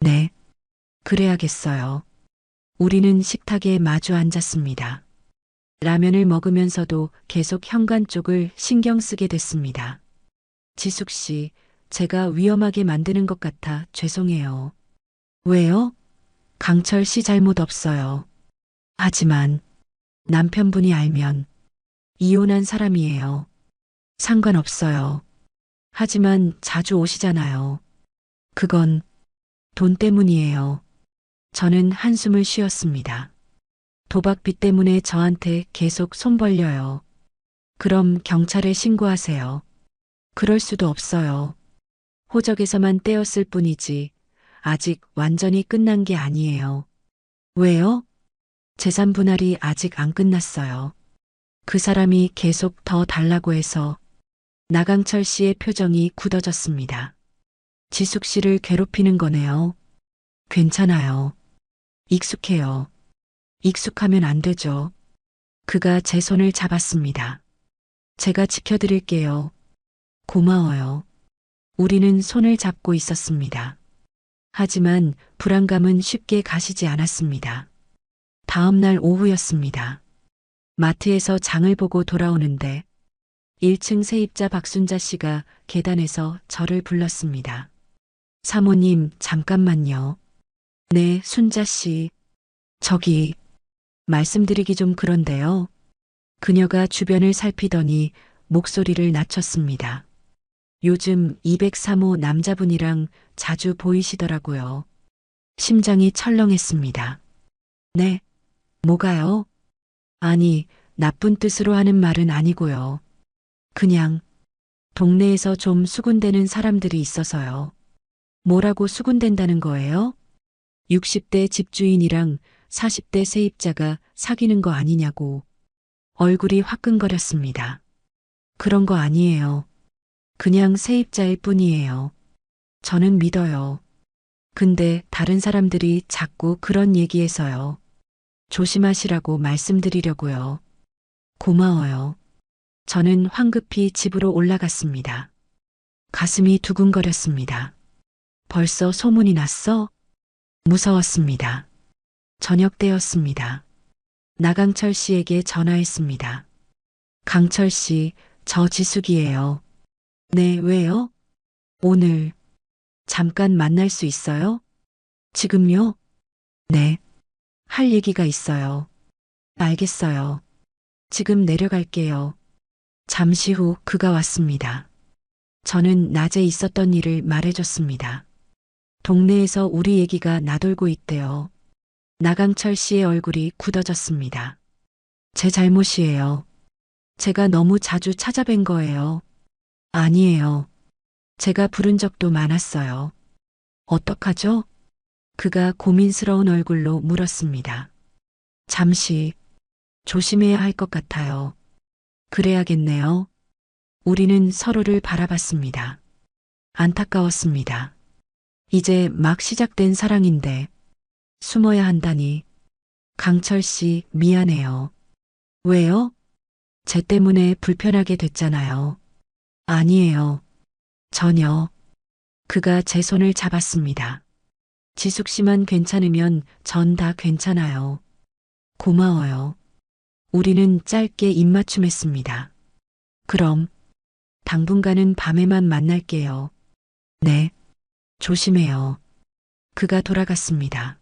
S2: 네. 그래야겠어요. 우리는 식탁에 마주 앉았습니다. 라면을 먹으면서도 계속 현관 쪽을 신경 쓰게 됐습니다. 지숙 씨, 제가 위험하게 만드는 것 같아 죄송해요. 왜요? 강철 씨 잘못 없어요. 하지만 남편분이 알면 이혼한 사람이에요. 상관없어요. 하지만 자주 오시잖아요. 그건 돈 때문이에요. 저는 한숨을 쉬었습니다. 도박빚 때문에 저한테 계속 손 벌려요. 그럼 경찰에 신고하세요. 그럴 수도 없어요. 호적에서만 떼었을 뿐이지 아직 완전히 끝난 게 아니에요. 왜요? 재산 분할이 아직 안 끝났어요. 그 사람이 계속 더 달라고 해서. 나강철 씨의 표정이 굳어졌습니다. 지숙 씨를 괴롭히는 거네요. 괜찮아요. 익숙해요. 익숙하면 안 되죠. 그가 제 손을 잡았습니다. 제가 지켜드릴게요. 고마워요. 우리는 손을 잡고 있었습니다. 하지만 불안감은 쉽게 가시지 않았습니다. 다음 날 오후였습니다. 마트에서 장을 보고 돌아오는데 1층 세입자 박순자 씨가 계단에서 저를 불렀습니다. 사모님, 잠깐만요. 네, 순자 씨. 저기, 말씀드리기 좀 그런데요. 그녀가 주변을 살피더니 목소리를 낮췄습니다. 요즘 203호 남자분이랑 자주 보이시더라고요. 심장이 철렁했습니다. 네, 뭐가요? 아니, 나쁜 뜻으로 하는 말은 아니고요. 그냥 동네에서 좀 수군대는 사람들이 있어서요. 뭐라고 수군댄다는 거예요? 60대 집주인이랑 40대 세입자가 사귀는 거 아니냐고. 얼굴이 화끈거렸습니다. 그런 거 아니에요. 그냥 세입자일 뿐이에요. 저는 믿어요. 근데 다른 사람들이 자꾸 그런 얘기해서요. 조심하시라고 말씀드리려고요. 고마워요. 저는 황급히 집으로 올라갔습니다. 가슴이 두근거렸습니다. 벌써 소문이 났어? 무서웠습니다. 저녁 때였습니다. 나강철 씨에게 전화했습니다. 강철 씨, 저 지숙이에요. 네, 왜요? 오늘 잠깐 만날 수 있어요? 지금요? 네. 할 얘기가 있어요. 알겠어요. 지금 내려갈게요. 잠시 후 그가 왔습니다. 저는 낮에 있었던 일을 말해줬습니다. 동네에서 우리 얘기가 나돌고 있대요. 나강철 씨의 얼굴이 굳어졌습니다. 제 잘못이에요. 제가 너무 자주 찾아뵌 거예요. 아니에요. 제가 부른 적도 많았어요. 어떡하죠? 그가 고민스러운 얼굴로 물었습니다. 잠시 조심해야 할 것 같아요. 그래야겠네요. 우리는 서로를 바라봤습니다. 안타까웠습니다. 이제 막 시작된 사랑인데 숨어야 한다니. 강철 씨, 미안해요. 왜요? 쟤 때문에 불편하게 됐잖아요. 아니에요. 전혀. 그가 제 손을 잡았습니다. 지숙 씨만 괜찮으면 전 다 괜찮아요. 고마워요. 우리는 짧게 입맞춤했습니다. 그럼 당분간은 밤에만 만날게요. 네. 조심해요. 그가 돌아갔습니다.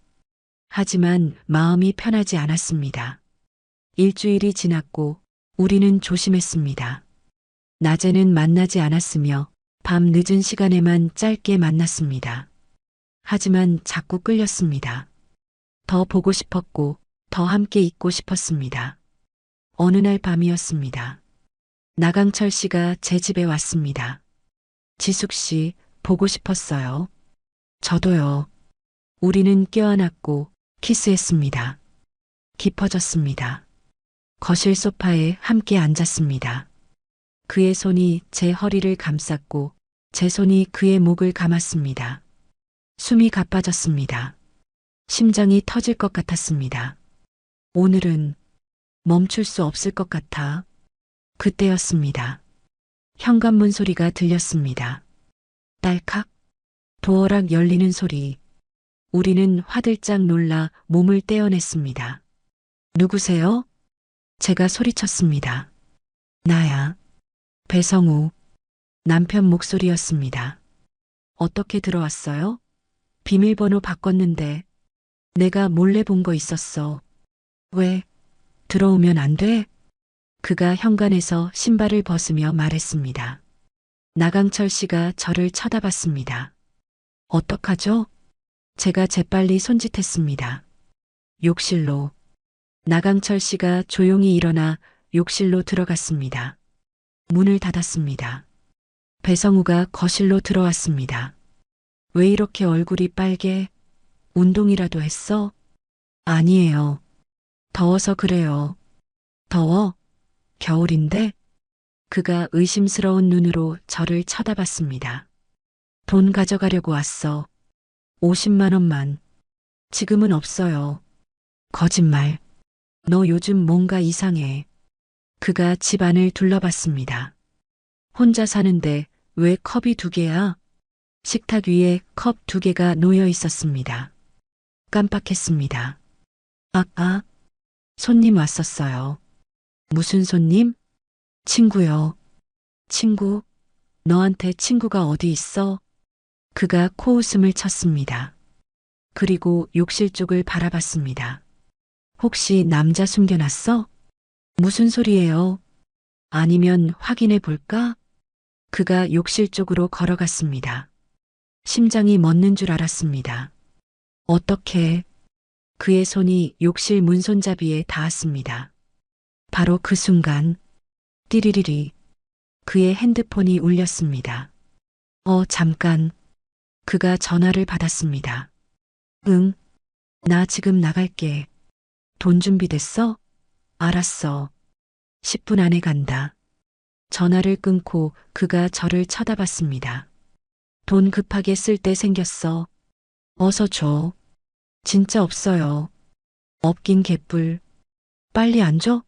S2: 하지만 마음이 편하지 않았습니다. 일주일이 지났고 우리는 조심했습니다. 낮에는 만나지 않았으며 밤 늦은 시간에만 짧게 만났습니다. 하지만 자꾸 끌렸습니다. 더 보고 싶었고 더 함께 있고 싶었습니다. 어느 날 밤이었습니다. 나강철 씨가 제 집에 왔습니다. 지숙 씨, 보고 싶었어요. 저도요. 우리는 껴안았고 키스했습니다. 깊어졌습니다. 거실 소파에 함께 앉았습니다. 그의 손이 제 허리를 감쌌고 제 손이 그의 목을 감았습니다. 숨이 가빠졌습니다. 심장이 터질 것 같았습니다. 오늘은 멈출 수 없을 것 같아. 그때였습니다. 현관문 소리가 들렸습니다. 딸칵, 도어락 열리는 소리. 우리는 화들짝 놀라 몸을 떼어냈습니다. 누구세요? 제가 소리쳤습니다. 나야. 배성우. 남편 목소리였습니다. 어떻게 들어왔어요? 비밀번호 바꿨는데 내가 몰래 본 거 있었어. 왜? 들어오면 안 돼? 그가 현관에서 신발을 벗으며 말했습니다. 나강철 씨가 저를 쳐다봤습니다. 어떡하죠? 제가 재빨리 손짓했습니다. 욕실로. 나강철 씨가 조용히 일어나 욕실로 들어갔습니다. 문을 닫았습니다. 배성우가 거실로 들어왔습니다. 왜 이렇게 얼굴이 빨개? 운동이라도 했어? 아니에요. 더워서 그래요. 더워? 겨울인데? 그가 의심스러운 눈으로 저를 쳐다봤습니다. 돈 가져가려고 왔어. 50만 원만. 지금은 없어요. 거짓말. 너 요즘 뭔가 이상해. 그가 집 안을 둘러봤습니다. 혼자 사는데 왜 컵이 2개야? 식탁 위에 컵 2개가 놓여 있었습니다. 깜빡했습니다. 손님 왔었어요. 무슨 손님? 친구요. 친구? 너한테 친구가 어디 있어? 그가 코웃음을 쳤습니다. 그리고 욕실 쪽을 바라봤습니다. 혹시 남자 숨겨놨어? 무슨 소리예요? 아니면 확인해 볼까? 그가 욕실 쪽으로 걸어갔습니다. 심장이 멎는 줄 알았습니다. 어떻게? 그의 손이 욕실 문 손잡이에 닿았습니다. 바로 그 순간, 띠리리리, 그의 핸드폰이 울렸습니다. 잠깐. 그가 전화를 받았습니다. 응, 나 지금 나갈게. 돈 준비됐어? 알았어. 10분 안에 간다. 전화를 끊고 그가 저를 쳐다봤습니다. 돈 급하게 쓸 때 생겼어. 어서 줘. 진짜 없어요. 없긴 개뿔. 빨리 안 줘?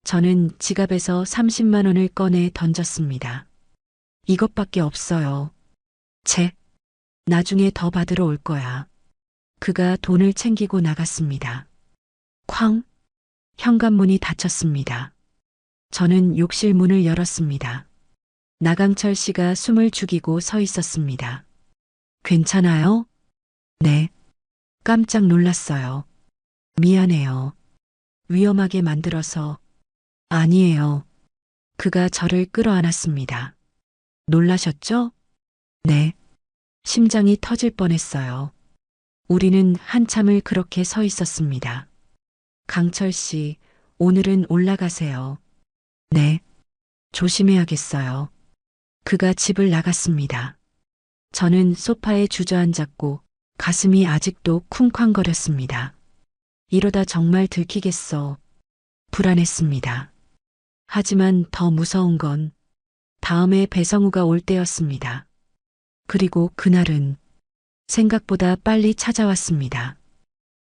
S2: 저는 지갑에서 30만 원을 꺼내 던졌습니다. 이것밖에 없어요. 채. 나중에 더 받으러 올 거야. 그가 돈을 챙기고 나갔습니다. 쾅. 현관문이 닫혔습니다. 저는 욕실 문을 열었습니다. 나강철 씨가 숨을 죽이고 서 있었습니다. 괜찮아요? 네. 깜짝 놀랐어요. 미안해요. 위험하게 만들어서. 아니에요. 그가 저를 끌어안았습니다. 놀라셨죠? 네. 심장이 터질 뻔했어요. 우리는 한참을 그렇게 서 있었습니다. 강철 씨, 오늘은 올라가세요. 네. 조심해야겠어요. 그가 집을 나갔습니다. 저는 소파에 주저앉았고 가슴이 아직도 쿵쾅거렸습니다. 이러다 정말 들키겠어. 불안했습니다. 하지만 더 무서운 건 다음에 배성우가 올 때였습니다. 그리고 그날은 생각보다 빨리 찾아왔습니다.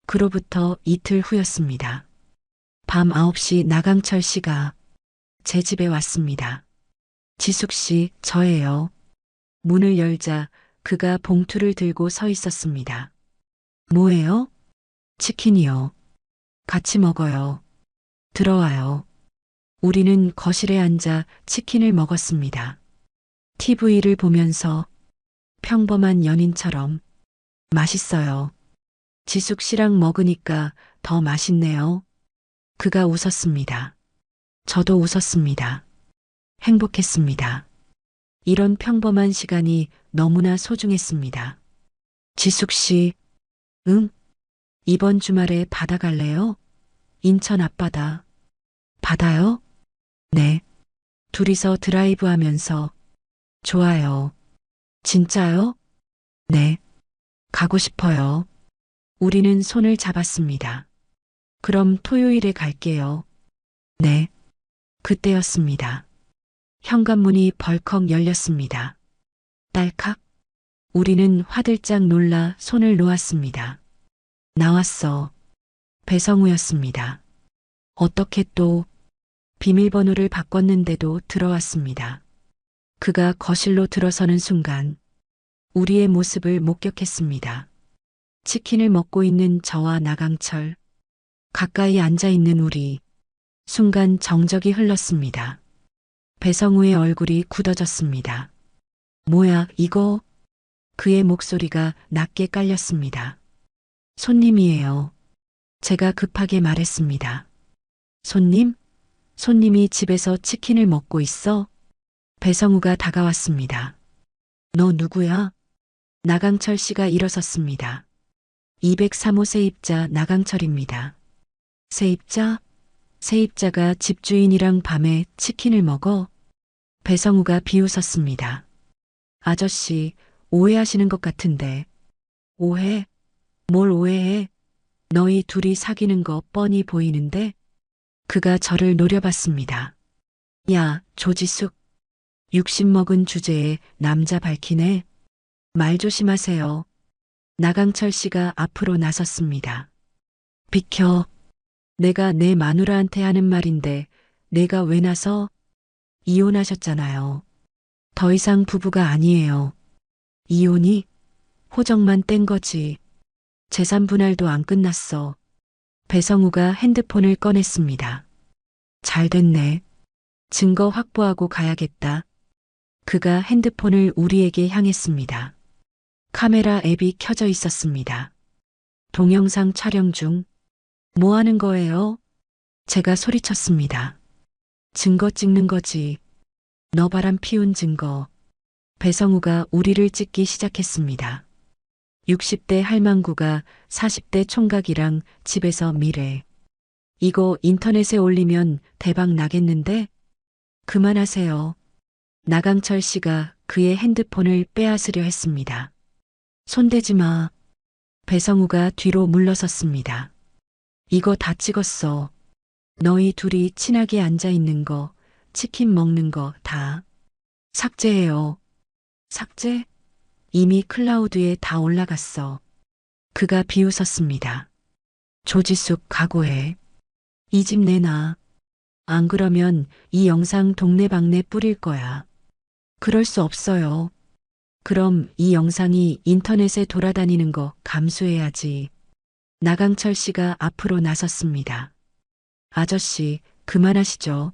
S2: 그로부터 이틀 후였습니다. 밤 9시 나강철 씨가 제 집에 왔습니다. 지숙 씨, 저예요. 문을 열자 그가 봉투를 들고 서 있었습니다. 뭐예요? 치킨이요. 같이 먹어요. 들어와요. 우리는 거실에 앉아 치킨을 먹었습니다. TV를 보면서 평범한 연인처럼 맛있어요. 지숙 씨랑 먹으니까 더 맛있네요. 그가 웃었습니다. 저도 웃었습니다. 행복했습니다. 이런 평범한 시간이 너무나 소중했습니다. 지숙 씨, 응? 이번 주말에 바다 갈래요? 인천 앞바다. 바다요? 네. 둘이서 드라이브 하면서. 좋아요. 진짜요? 네. 가고 싶어요. 우리는 손을 잡았습니다. 그럼 토요일에 갈게요. 네. 그때였습니다. 현관문이 벌컥 열렸습니다. 딸칵. 우리는 화들짝 놀라 손을 놓았습니다. 나왔어. 배성우였습니다. 어떻게 또 비밀번호를 바꿨는데도 들어왔습니다. 그가 거실로 들어서는 순간 우리의 모습을 목격했습니다. 치킨을 먹고 있는 저와 나강철, 가까이 앉아 있는 우리, 순간 정적이 흘렀습니다. 배성우의 얼굴이 굳어졌습니다. 뭐야, 이거? 그의 목소리가 낮게 깔렸습니다. 손님이에요. 제가 급하게 말했습니다. 손님? 손님이 집에서 치킨을 먹고 있어? 배성우가 다가왔습니다. 너 누구야? 나강철 씨가 일어섰습니다. 203호 세입자 나강철입니다. 세입자? 세입자가 집주인이랑 밤에 치킨을 먹어? 배성우가 비웃었습니다. 아저씨, 오해하시는 것 같은데. 오해? 뭘 오해해? 너희 둘이 사귀는 거 뻔히 보이는데? 그가 저를 노려봤습니다. 야, 조지숙. 60 먹은 주제에 남자 밝히네. 말 조심하세요. 나강철 씨가 앞으로 나섰습니다. 비켜. 내가 내 마누라한테 하는 말인데 내가 왜 나서? 이혼하셨잖아요. 더 이상 부부가 아니에요. 이혼이? 호적만 뗀 거지. 재산 분할도 안 끝났어. 배성우가 핸드폰을 꺼냈습니다. 잘 됐네. 증거 확보하고 가야겠다. 그가 핸드폰을 우리에게 향했습니다. 카메라 앱이 켜져 있었습니다. 동영상 촬영 중. 뭐 하는 거예요? 제가 소리쳤습니다. 증거 찍는 거지. 너 바람 피운 증거. 배성우가 우리를 찍기 시작했습니다. 60대 할망구가 40대 총각이랑 집에서 미래. 이거 인터넷에 올리면 대박 나겠는데? 그만하세요. 나강철 씨가 그의 핸드폰을 빼앗으려 했습니다. 손대지 마. 배성우가 뒤로 물러섰습니다. 이거 다 찍었어. 너희 둘이 친하게 앉아 있는 거, 치킨 먹는 거 다. 삭제해요. 삭제? 이미 클라우드에 다 올라갔어. 그가 비웃었습니다. 조지숙 각오해. 이 집 내놔. 안 그러면 이 영상 동네방네 뿌릴 거야. 그럴 수 없어요. 그럼 이 영상이 인터넷에 돌아다니는 거 감수해야지. 나강철 씨가 앞으로 나섰습니다. 아저씨, 그만하시죠.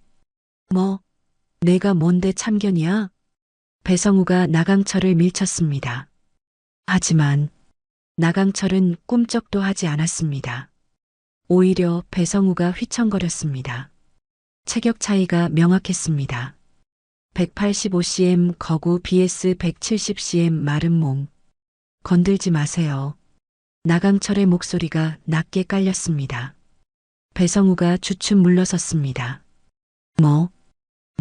S2: 뭐, 내가 뭔데 참견이야? 배성우가 나강철을 밀쳤습니다. 하지만 나강철은 꿈쩍도 하지 않았습니다. 오히려 배성우가 휘청거렸습니다. 체격 차이가 명확했습니다. 185cm 거구 vs 170cm 마른 몸. 건들지 마세요. 나강철의 목소리가 낮게 깔렸습니다. 배성우가 주춤 물러섰습니다.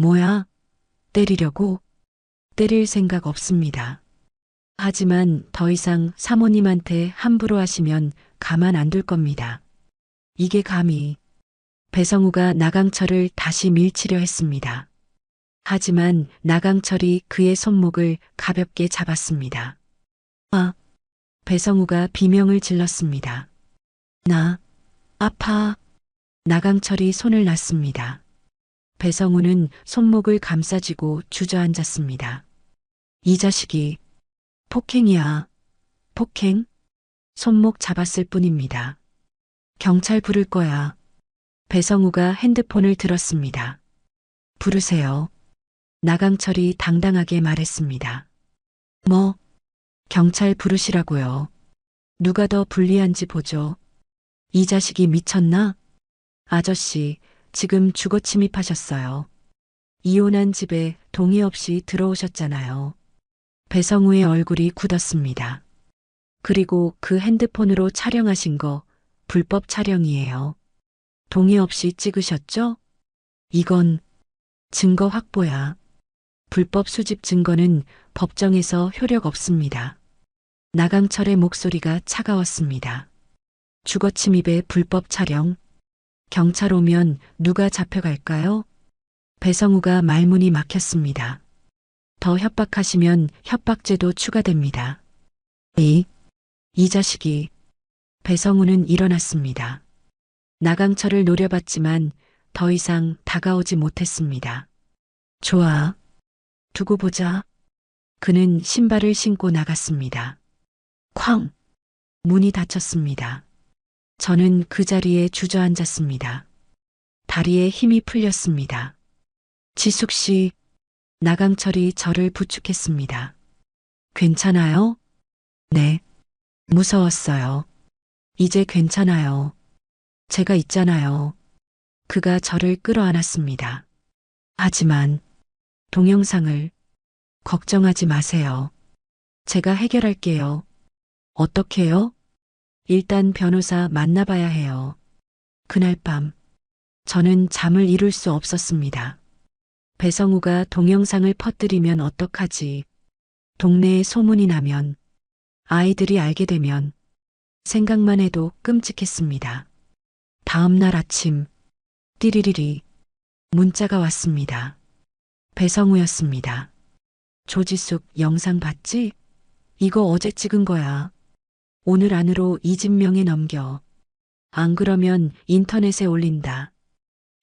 S2: 뭐야? 때리려고? 때릴 생각 없습니다. 하지만 더 이상 사모님한테 함부로 하시면 가만 안 둘 겁니다. 이게 감히. 배성우가 나강철을 다시 밀치려 했습니다. 하지만 나강철이 그의 손목을 가볍게 잡았습니다. 아! 배성우가 비명을 질렀습니다. 나, 아파. 나강철이 손을 놨습니다. 배성우는 손목을 감싸쥐고 주저앉았습니다. 이 자식이 폭행이야. 폭행? 손목 잡았을 뿐입니다. 경찰 부를 거야. 배성우가 핸드폰을 들었습니다. 부르세요. 나강철이 당당하게 말했습니다. 뭐? 경찰 부르시라고요. 누가 더 불리한지 보죠. 이 자식이 미쳤나? 아저씨, 지금 주거 침입하셨어요. 이혼한 집에 동의 없이 들어오셨잖아요. 배성우의 얼굴이 굳었습니다. 그리고 그 핸드폰으로 촬영하신 거 불법 촬영이에요. 동의 없이 찍으셨죠? 이건 증거 확보야. 불법 수집 증거는 법정에서 효력 없습니다. 나강철의 목소리가 차가웠습니다. 주거 침입의 불법 촬영. 경찰 오면 누가 잡혀갈까요? 배성우가 말문이 막혔습니다. 더 협박하시면 협박죄도 추가됩니다. 이 자식이. 배성우는 일어났습니다. 나강철을 노려봤지만 더 이상 다가오지 못했습니다. 좋아. 두고 보자. 그는 신발을 신고 나갔습니다. 쾅! 문이 닫혔습니다. 저는 그 자리에 주저앉았습니다. 다리에 힘이 풀렸습니다. 지숙 씨, 나강철이 저를 부축했습니다. 괜찮아요? 네. 무서웠어요. 이제 괜찮아요. 제가 있잖아요. 그가 저를 끌어안았습니다. 하지만 동영상을 걱정하지 마세요. 제가 해결할게요. 어떻게요? 일단 변호사 만나봐야 해요. 그날 밤 저는 잠을 이룰 수 없었습니다. 배성우가 동영상을 퍼뜨리면 어떡하지? 동네에 소문이 나면, 아이들이 알게 되면 생각만 해도 끔찍했습니다. 다음 날 아침 띠리리리 문자가 왔습니다. 배성우였습니다. 조지숙 영상 봤지? 이거 어제 찍은 거야. 오늘 안으로 이 집 명에 넘겨. 안 그러면 인터넷에 올린다.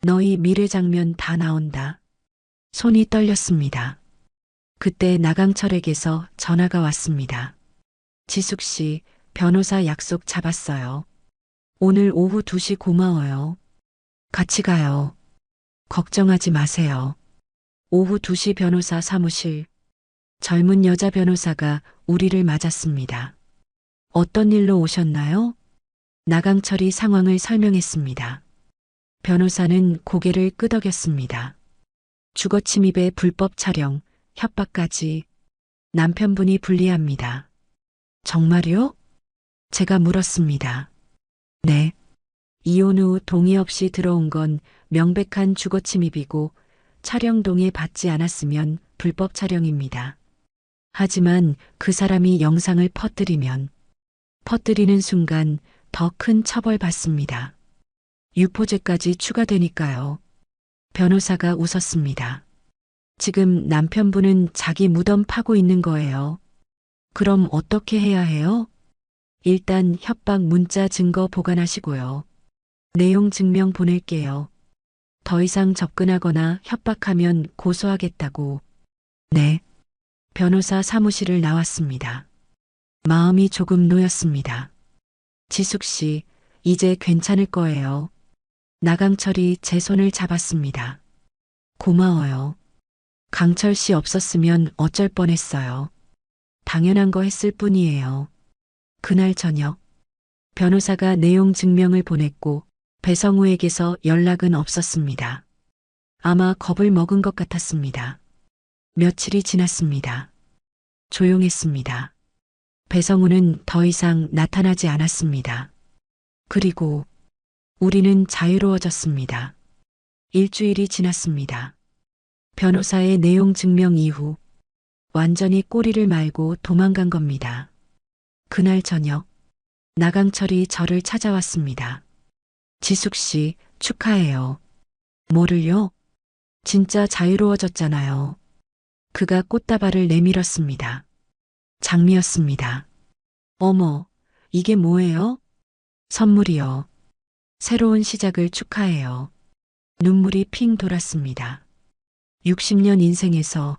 S2: 너희 미래 장면 다 나온다. 손이 떨렸습니다. 그때 나강철에게서 전화가 왔습니다. 지숙 씨, 변호사 약속 잡았어요. 오늘 오후 2시 고마워요. 같이 가요. 걱정하지 마세요. 오후 2시 변호사 사무실. 젊은 여자 변호사가 우리를 맞았습니다. 어떤 일로 오셨나요? 나강철이 상황을 설명했습니다. 변호사는 고개를 끄덕였습니다. 주거 침입의 불법 촬영, 협박까지 남편분이 불리합니다. 정말요? 제가 물었습니다. 네. 이혼 후 동의 없이 들어온 건 명백한 주거 침입이고 촬영 동의 받지 않았으면 불법 촬영입니다. 하지만 그 사람이 영상을 퍼뜨리는 순간 더 큰 처벌 받습니다. 유포죄까지 추가되니까요. 변호사가 웃었습니다. 지금 남편분은 자기 무덤 파고 있는 거예요. 그럼 어떻게 해야 해요? 일단 협박 문자 증거 보관하시고요. 내용 증명 보낼게요. 더 이상 접근하거나 협박하면 고소하겠다고. 네. 변호사 사무실을 나왔습니다. 마음이 조금 놓였습니다. 지숙 씨, 이제 괜찮을 거예요. 나강철이 제 손을 잡았습니다. 고마워요. 강철 씨 없었으면 어쩔 뻔했어요. 당연한 거 했을 뿐이에요. 그날 저녁, 변호사가 내용 증명을 보냈고 배성우에게서 연락은 없었습니다. 아마 겁을 먹은 것 같았습니다. 며칠이 지났습니다. 조용했습니다. 배성우는 더 이상 나타나지 않았습니다. 그리고 우리는 자유로워졌습니다. 일주일이 지났습니다. 변호사의 내용 증명 이후 완전히 꼬리를 말고 도망간 겁니다. 그날 저녁 나강철이 저를 찾아왔습니다. 지숙 씨, 축하해요. 뭐를요? 진짜 자유로워졌잖아요. 그가 꽃다발을 내밀었습니다. 장미였습니다. 어머, 이게 뭐예요? 선물이요. 새로운 시작을 축하해요. 눈물이 핑 돌았습니다. 60년 인생에서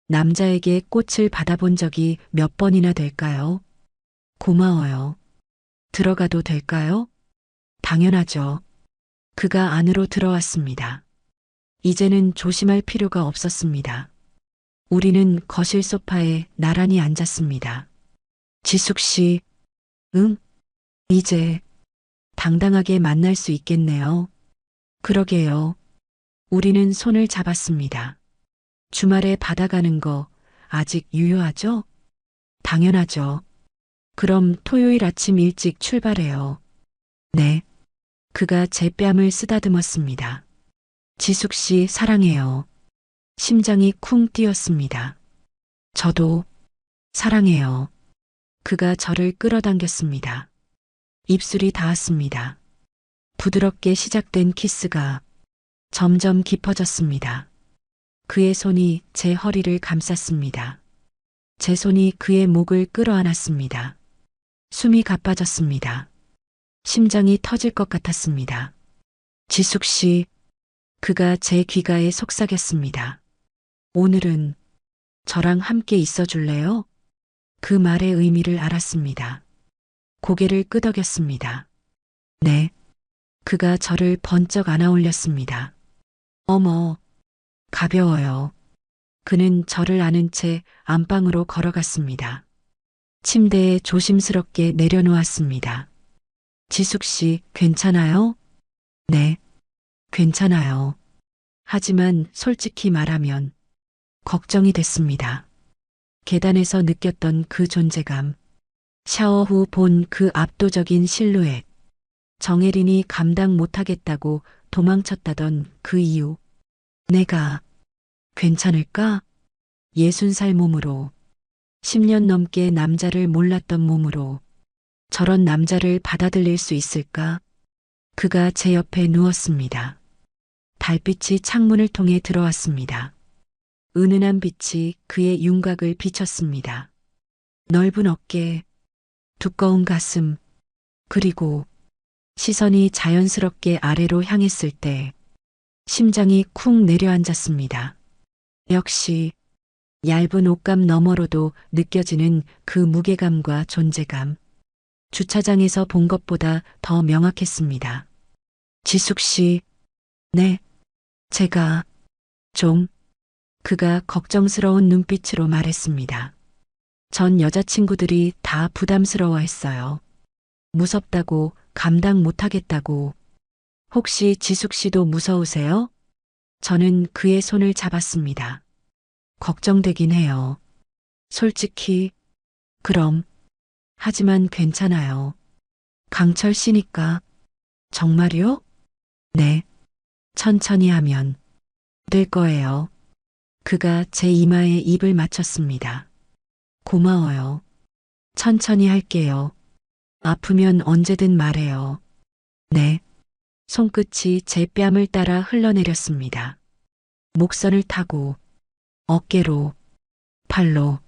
S2: 남자에게 꽃을 받아본 적이 몇 번이나 될까요? 고마워요. 들어가도 될까요? 당연하죠. 그가 안으로 들어왔습니다. 이제는 조심할 필요가 없었습니다. 우리는 거실 소파에 나란히 앉았습니다. 지숙 씨, 응? 이제 당당하게 만날 수 있겠네요. 그러게요. 우리는 손을 잡았습니다. 주말에 받아가는 거 아직 유효하죠? 당연하죠. 그럼 토요일 아침 일찍 출발해요. 네. 그가 제 뺨을 쓰다듬었습니다. 지숙 씨 사랑해요. 심장이 쿵 뛰었습니다. 저도 사랑해요. 그가 저를 끌어당겼습니다. 입술이 닿았습니다. 부드럽게 시작된 키스가 점점 깊어졌습니다. 그의 손이 제 허리를 감쌌습니다. 제 손이 그의 목을 끌어안았습니다. 숨이 가빠졌습니다. 심장이 터질 것 같았습니다. 지숙 씨, 그가 제 귀가에 속삭였습니다. 오늘은 저랑 함께 있어 줄래요? 그 말의 의미를 알았습니다. 고개를 끄덕였습니다. 네. 그가 저를 번쩍 안아 올렸습니다. 어머, 가벼워요. 그는 저를 안은 채 안방으로 걸어갔습니다. 침대에 조심스럽게 내려놓았습니다. 지숙 씨, 괜찮아요? 네, 괜찮아요. 하지만 솔직히 말하면 걱정이 됐습니다. 계단에서 느꼈던 그 존재감, 샤워 후 본 그 압도적인 실루엣, 정혜린이 감당 못하겠다고 도망쳤다던 그 이유. 내가 괜찮을까? 60살 몸으로, 10년 넘게 남자를 몰랐던 몸으로 저런 남자를 받아들일 수 있을까? 그가 제 옆에 누웠습니다. 달빛이 창문을 통해 들어왔습니다. 은은한 빛이 그의 윤곽을 비쳤습니다. 넓은 어깨, 두꺼운 가슴, 그리고 시선이 자연스럽게 아래로 향했을 때 심장이 쿵 내려앉았습니다. 역시 얇은 옷감 너머로도 느껴지는 그 무게감과 존재감. 주차장에서 본 것보다 더 명확했습니다. 지숙 씨, 네, 제가 좀 그가 걱정스러운 눈빛으로 말했습니다. 전 여자친구들이 다 부담스러워 했어요. 무섭다고, 감당 못하겠다고. 혹시 지숙 씨도 무서우세요? 저는 그의 손을 잡았습니다. 걱정되긴 해요. 솔직히, 그럼. 하지만 괜찮아요. 강철 씨니까. 정말요? 네. 천천히 하면 될 거예요. 그가 제 이마에 입을 맞췄습니다. 고마워요. 천천히 할게요. 아프면 언제든 말해요. 네. 손끝이 제 뺨을 따라 흘러내렸습니다. 목선을 타고 어깨로, 팔로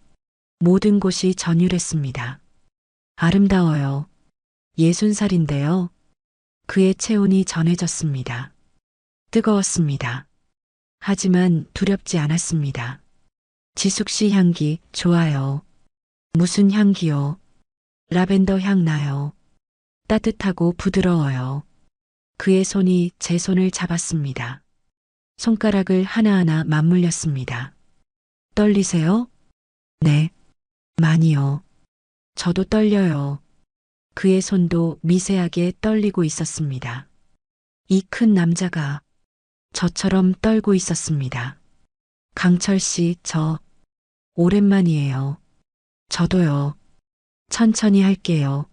S2: 모든 곳이 전율했습니다. 아름다워요. 60살인데요. 그의 체온이 전해졌습니다. 뜨거웠습니다. 하지만 두렵지 않았습니다. 지숙 씨 향기 좋아요. 무슨 향기요? 라벤더 향 나요. 따뜻하고 부드러워요. 그의 손이 제 손을 잡았습니다. 손가락을 하나하나 맞물렸습니다. 떨리세요? 네. 많이요. 저도 떨려요. 그의 손도 미세하게 떨리고 있었습니다. 이 큰 남자가 저처럼 떨고 있었습니다. 강철 씨, 저 오랜만이에요. 저도요. 천천히 할게요.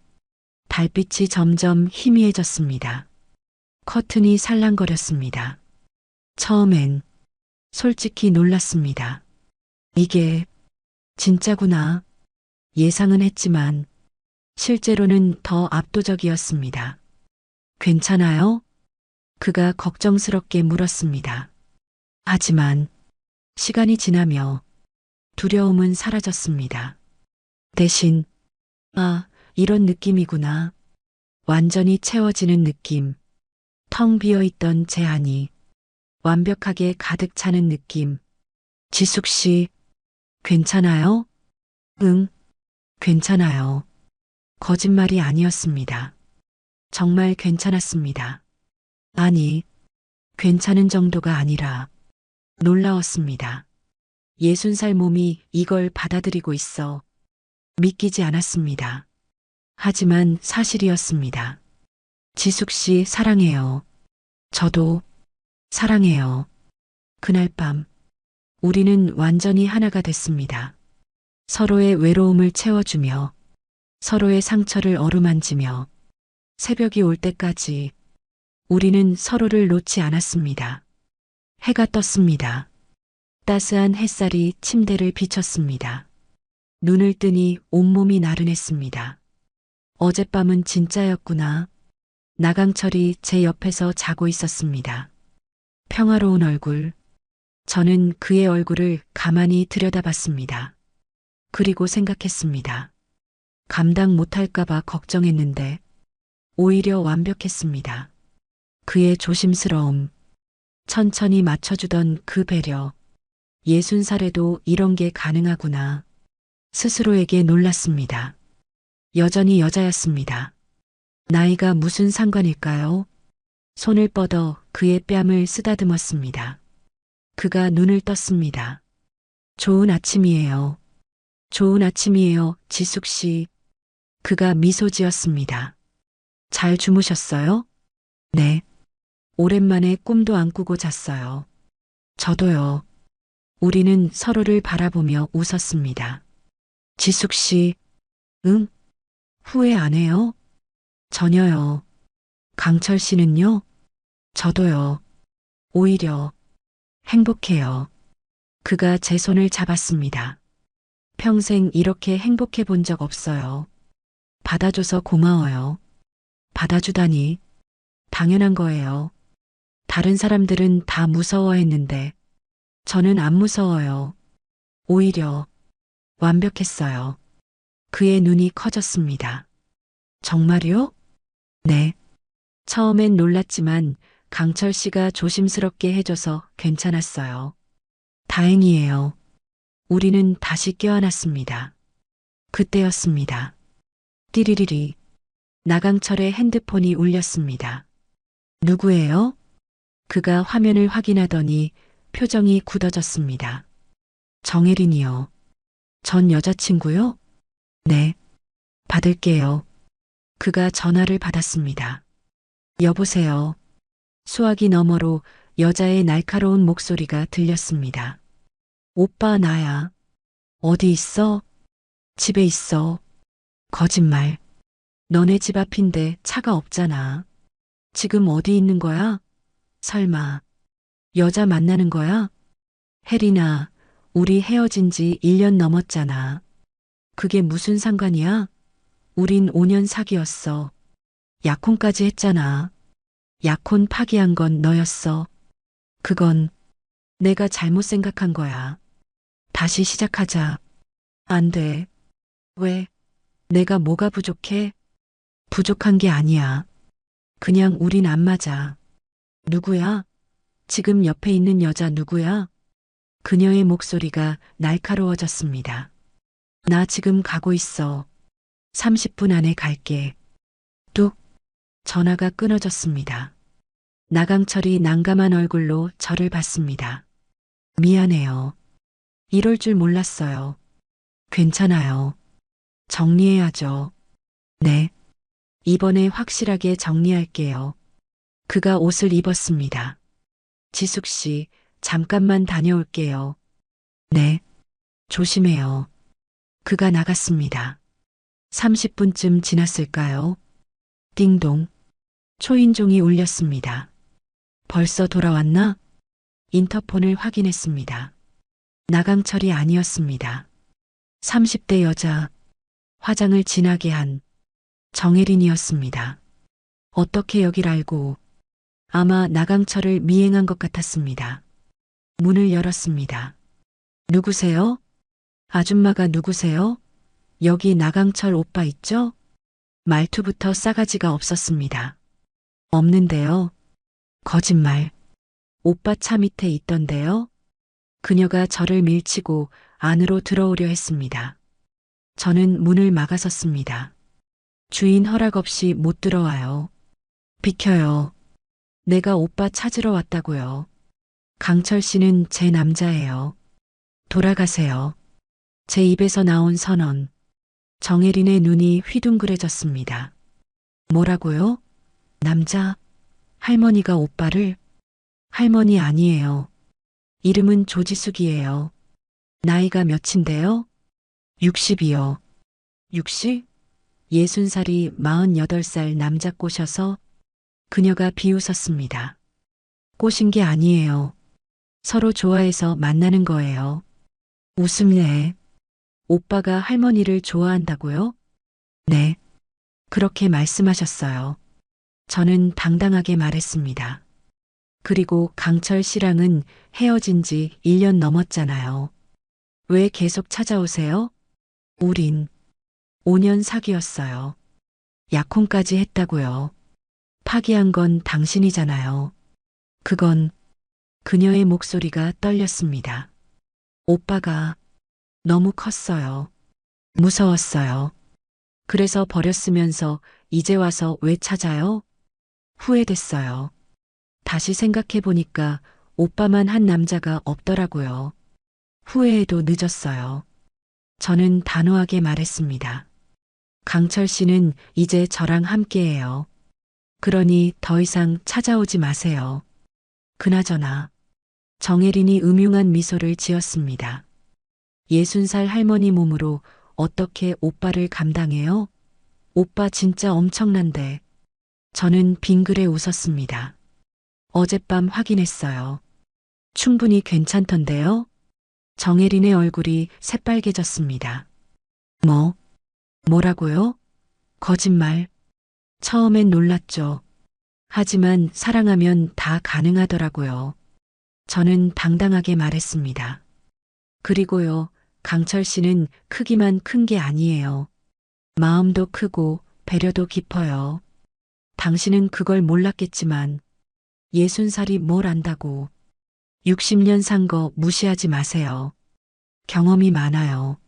S2: 달빛이 점점 희미해졌습니다. 커튼이 살랑거렸습니다. 처음엔 솔직히 놀랐습니다. 이게 진짜구나. 예상은 했지만 실제로는 더 압도적이었습니다. 괜찮아요? 그가 걱정스럽게 물었습니다. 하지만 시간이 지나며 두려움은 사라졌습니다. 대신, 아, 이런 느낌이구나. 완전히 채워지는 느낌. 텅 비어 있던 제 안이 완벽하게 가득 차는 느낌. 지숙 씨, 괜찮아요? 응, 괜찮아요. 거짓말이 아니었습니다. 정말 괜찮았습니다. 아니, 괜찮은 정도가 아니라 놀라웠습니다. 60살 몸이 이걸 받아들이고 있어 믿기지 않았습니다. 하지만 사실이었습니다. 지숙 씨 사랑해요. 저도 사랑해요. 그날 밤 우리는 완전히 하나가 됐습니다. 서로의 외로움을 채워주며 서로의 상처를 어루만지며 새벽이 올 때까지 우리는 서로를 놓지 않았습니다. 해가 떴습니다. 따스한 햇살이 침대를 비쳤습니다. 눈을 뜨니 온몸이 나른했습니다. 어젯밤은 진짜였구나. 나강철이 제 옆에서 자고 있었습니다. 평화로운 얼굴. 저는 그의 얼굴을 가만히 들여다봤습니다. 그리고 생각했습니다. 감당 못할까봐 걱정했는데 오히려 완벽했습니다. 그의 조심스러움, 천천히 맞춰주던 그 배려, 60살에도 이런 게 가능하구나. 스스로에게 놀랐습니다. 여전히 여자였습니다. 나이가 무슨 상관일까요? 손을 뻗어 그의 뺨을 쓰다듬었습니다. 그가 눈을 떴습니다. 좋은 아침이에요. 좋은 아침이에요, 지숙 씨. 그가 미소 지었습니다. 잘 주무셨어요? 네. 오랜만에 꿈도 안 꾸고 잤어요. 저도요. 우리는 서로를 바라보며 웃었습니다. 지숙 씨, 응? 후회 안 해요? 전혀요. 강철 씨는요? 저도요. 오히려 행복해요. 그가 제 손을 잡았습니다. 평생 이렇게 행복해 본 적 없어요. 받아줘서 고마워요. 받아주다니. 당연한 거예요. 다른 사람들은 다 무서워했는데 저는 안 무서워요. 오히려 완벽했어요. 그의 눈이 커졌습니다. 정말요? 네. 처음엔 놀랐지만 강철 씨가 조심스럽게 해줘서 괜찮았어요. 다행이에요. 우리는 다시 깨어났습니다. 그때였습니다. 띠리리리. 나강철의 핸드폰이 울렸습니다. 누구예요? 그가 화면을 확인하더니 표정이 굳어졌습니다. 정혜린이요. 전 여자친구요? 네. 받을게요. 그가 전화를 받았습니다. 여보세요. 수화기 너머로 여자의 날카로운 목소리가 들렸습니다. 오빠 나야. 어디 있어? 집에 있어. 거짓말. 너네 집 앞인데 차가 없잖아. 지금 어디 있는 거야? 설마 여자 만나는 거야? 혜린아, 우리 헤어진 지 1년 넘었잖아. 그게 무슨 상관이야? 우린 5년 사귀었어. 약혼까지 했잖아. 약혼 파기한 건 너였어. 그건 내가 잘못 생각한 거야. 다시 시작하자. 안 돼. 왜? 내가 뭐가 부족해? 부족한 게 아니야. 그냥 우린 안 맞아. 누구야? 지금 옆에 있는 여자 누구야? 그녀의 목소리가 날카로워졌습니다. 나 지금 가고 있어. 30분 안에 갈게. 뚝. 전화가 끊어졌습니다. 나강철이 난감한 얼굴로 저를 봤습니다. 미안해요. 이럴 줄 몰랐어요. 괜찮아요. 정리해야죠. 네. 이번에 확실하게 정리할게요. 그가 옷을 입었습니다. 지숙 씨, 잠깐만 다녀올게요. 네. 조심해요. 그가 나갔습니다. 30분쯤 지났을까요? 띵동. 초인종이 울렸습니다. 벌써 돌아왔나? 인터폰을 확인했습니다. 나강철이 아니었습니다. 30대 여자, 화장을 진하게 한 정혜린이었습니다. 어떻게 여길 알고? 아마 나강철을 미행한 것 같았습니다. 문을 열었습니다. 누구세요? 아줌마가 누구세요? 여기 나강철 오빠 있죠? 말투부터 싸가지가 없었습니다. 없는데요. 거짓말. 오빠 차 밑에 있던데요. 그녀가 저를 밀치고 안으로 들어오려 했습니다. 저는 문을 막아섰습니다. 주인 허락 없이 못 들어와요. 비켜요. 내가 오빠 찾으러 왔다고요. 강철 씨는 제 남자예요. 돌아가세요. 제 입에서 나온 선언. 정혜린의 눈이 휘둥그레졌습니다. 뭐라고요? 남자? 할머니가 오빠를? 할머니 아니에요. 이름은 조지숙이에요. 나이가 몇인데요? 60이요. 60? 60살이 48살 남자 꼬셔서 그녀가 비웃었습니다. 꼬신 게 아니에요. 서로 좋아해서 만나는 거예요. 웃음내. 오빠가 할머니를 좋아한다고요? 네. 그렇게 말씀하셨어요. 저는 당당하게 말했습니다. 그리고 강철 씨랑은 헤어진 지 1년 넘었잖아요. 왜 계속 찾아오세요? 우린 5년 사귀었어요. 약혼까지 했다고요. 파기한 건 당신이잖아요. 그건 그녀의 목소리가 떨렸습니다. 오빠가 너무 컸어요. 무서웠어요. 그래서 버렸으면서 이제 와서 왜 찾아요? 후회됐어요. 다시 생각해보니까 오빠만 한 남자가 없더라고요. 후회해도 늦었어요. 저는 단호하게 말했습니다. 강철 씨는 이제 저랑 함께해요. 그러니 더 이상 찾아오지 마세요. 그나저나 정혜린이 음흉한 미소를 지었습니다. 60살 할머니 몸으로 어떻게 오빠를 감당해요? 오빠 진짜 엄청난데. 저는 빙그레 웃었습니다. 어젯밤 확인했어요. 충분히 괜찮던데요? 정혜린의 얼굴이 새빨개졌습니다. 뭐라고요? 거짓말. 처음엔 놀랐죠. 하지만 사랑하면 다 가능하더라고요. 저는 당당하게 말했습니다. 그리고요, 강철 씨는 크기만 큰 게 아니에요. 마음도 크고 배려도 깊어요. 당신은 그걸 몰랐겠지만 60살이 뭘 안다고. 60년 산 거 무시하지 마세요. 경험이 많아요.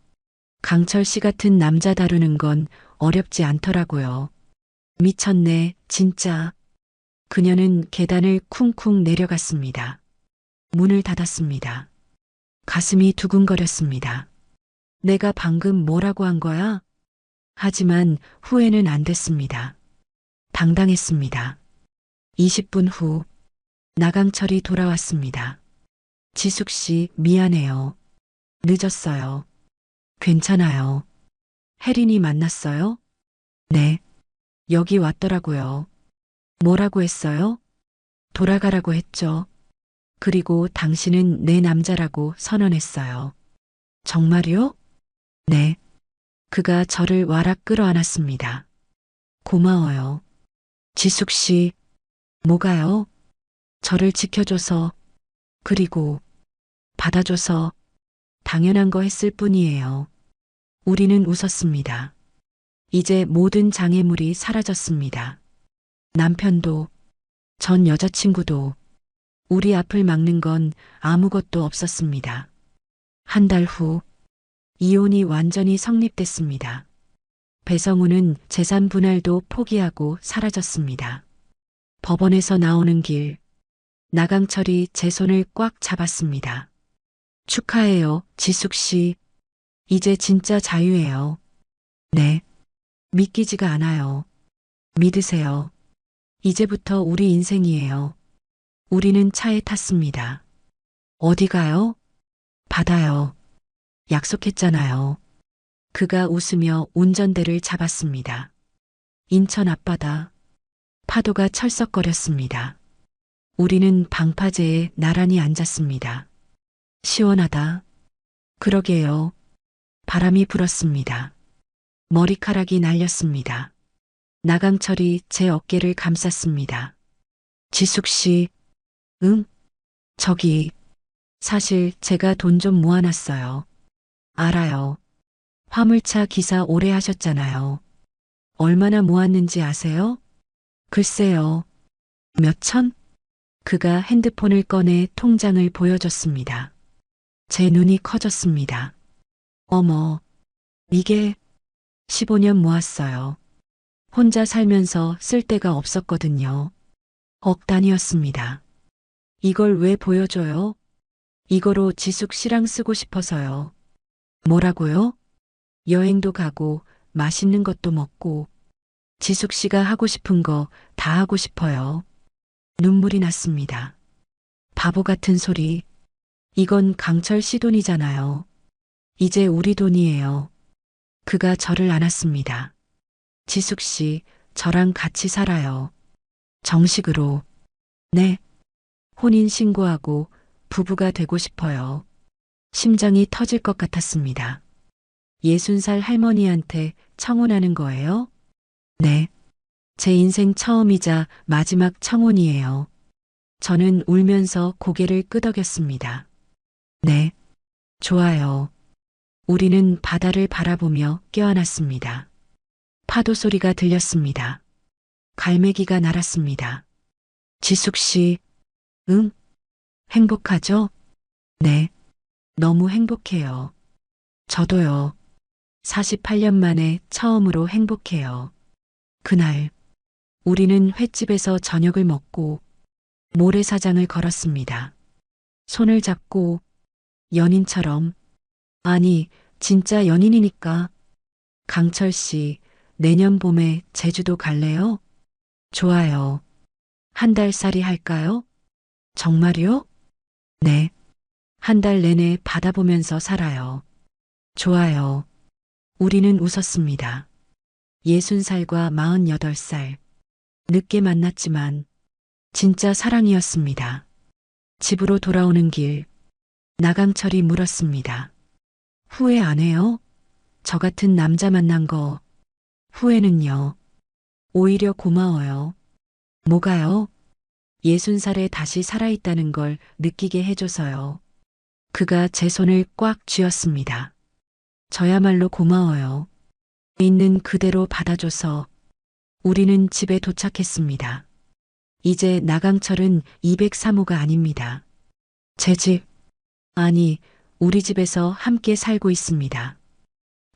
S2: 강철 씨 같은 남자 다루는 건 어렵지 않더라고요. 미쳤네, 진짜. 그녀는 계단을 쿵쿵 내려갔습니다. 문을 닫았습니다. 가슴이 두근거렸습니다. 내가 방금 뭐라고 한 거야? 하지만 후회는 안 됐습니다. 당당했습니다. 20분 후 나강철이 돌아왔습니다. 지숙 씨, 미안해요. 늦었어요. 괜찮아요. 혜린이 만났어요? 네. 여기 왔더라고요. 뭐라고 했어요? 돌아가라고 했죠. 그리고 당신은 내 남자라고 선언했어요. 정말요? 네. 그가 저를 와락 끌어안았습니다. 고마워요. 지숙 씨, 뭐가요? 저를 지켜줘서, 그리고 받아줘서 당연한 거 했을 뿐이에요. 우리는 웃었습니다. 이제 모든 장애물이 사라졌습니다. 남편도, 전 여자친구도, 우리 앞을 막는 건 아무것도 없었습니다. 한 달 후, 이혼이 완전히 성립됐습니다. 배성우는 재산 분할도 포기하고 사라졌습니다. 법원에서 나오는 길, 나강철이 제 손을 꽉 잡았습니다. 축하해요, 지숙 씨. 이제 진짜 자유예요. 네. 믿기지가 않아요. 믿으세요. 이제부터 우리 인생이에요. 우리는 차에 탔습니다. 어디 가요? 바다요. 약속했잖아요. 그가 웃으며 운전대를 잡았습니다. 인천 앞바다. 파도가 철썩거렸습니다. 우리는 방파제에 나란히 앉았습니다. 시원하다. 그러게요. 바람이 불었습니다. 머리카락이 날렸습니다. 나강철이 제 어깨를 감쌌습니다. 지숙 씨, 응? 저기, 사실 제가 돈 좀 모아놨어요. 알아요. 화물차 기사 오래 하셨잖아요. 얼마나 모았는지 아세요? 글쎄요. 몇 천? 그가 핸드폰을 꺼내 통장을 보여줬습니다. 제 눈이 커졌습니다. 어머, 이게 15년 모았어요. 혼자 살면서 쓸 데가 없었거든요. 억 단위였습니다. 이걸 왜 보여줘요? 이거로 지숙 씨랑 쓰고 싶어서요. 뭐라고요? 여행도 가고 맛있는 것도 먹고 지숙 씨가 하고 싶은 거 다 하고 싶어요. 눈물이 났습니다. 바보 같은 소리. 이건 강철 씨 돈이잖아요. 이제 우리 돈이에요. 그가 저를 안았습니다. 지숙 씨, 저랑 같이 살아요. 정식으로. 네. 혼인 신고하고 부부가 되고 싶어요. 심장이 터질 것 같았습니다. 60살 할머니한테 청혼하는 거예요? 네. 제 인생 처음이자 마지막 청혼이에요. 저는 울면서 고개를 끄덕였습니다. 네. 좋아요. 우리는 바다를 바라보며 껴안았습니다. 파도 소리가 들렸습니다. 갈매기가 날았습니다. 지숙 씨, 응? 행복하죠? 네. 너무 행복해요. 저도요. 48년 만에 처음으로 행복해요. 그날, 우리는 횟집에서 저녁을 먹고 모래사장을 걸었습니다. 손을 잡고 연인처럼, 아니, 진짜 연인이니까. 강철 씨, 내년 봄에 제주도 갈래요? 좋아요. 한 달살이 할까요? 정말요? 네. 한 달 내내 바다 보면서 살아요. 좋아요. 우리는 웃었습니다. 60살과 48살. 늦게 만났지만 진짜 사랑이었습니다. 집으로 돌아오는 길, 나강철이 물었습니다. 후회 안 해요? 저 같은 남자 만난 거. 후회는요. 오히려 고마워요. 뭐가요? 60살에 다시 살아있다는 걸 느끼게 해줘서요. 그가 제 손을 꽉 쥐었습니다. 저야말로 고마워요. 있는 그대로 받아줘서. 우리는 집에 도착했습니다. 이제 나강철은 203호가 아닙니다. 제 집, 아니, 우리 집에서 함께 살고 있습니다.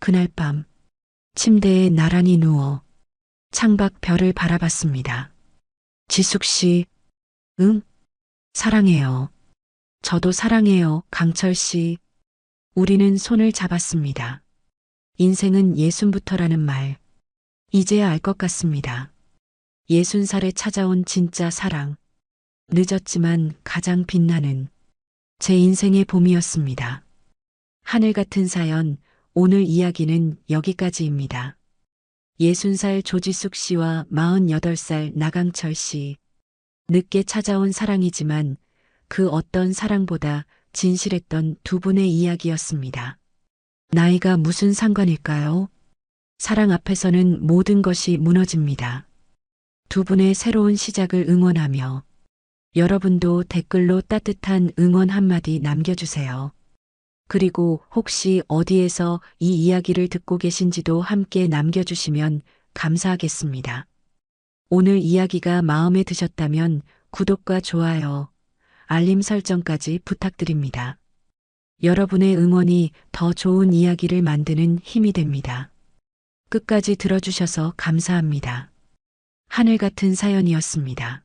S2: 그날 밤, 침대에 나란히 누워 창밖 별을 바라봤습니다. 지숙 씨, 응? 사랑해요. 저도 사랑해요. 강철 씨. 우리는 손을 잡았습니다. 인생은 예순부터라는 말. 이제야 알 것 같습니다. 60살에 찾아온 진짜 사랑. 늦었지만 가장 빛나는 제 인생의 봄이었습니다. 하늘 같은 사연, 오늘 이야기는 여기까지입니다. 60살 조지숙 씨와 48살 나강철 씨. 늦게 찾아온 사랑이지만 그 어떤 사랑보다 진실했던 두 분의 이야기였습니다. 나이가 무슨 상관일까요? 사랑 앞에서는 모든 것이 무너집니다. 두 분의 새로운 시작을 응원하며 여러분도 댓글로 따뜻한 응원 한마디 남겨주세요. 그리고 혹시 어디에서 이 이야기를 듣고 계신지도 함께 남겨주시면 감사하겠습니다. 오늘 이야기가 마음에 드셨다면 구독과 좋아요, 알림 설정까지 부탁드립니다. 여러분의 응원이 더 좋은 이야기를 만드는 힘이 됩니다. 끝까지 들어주셔서 감사합니다. 하늘 같은 사연이었습니다.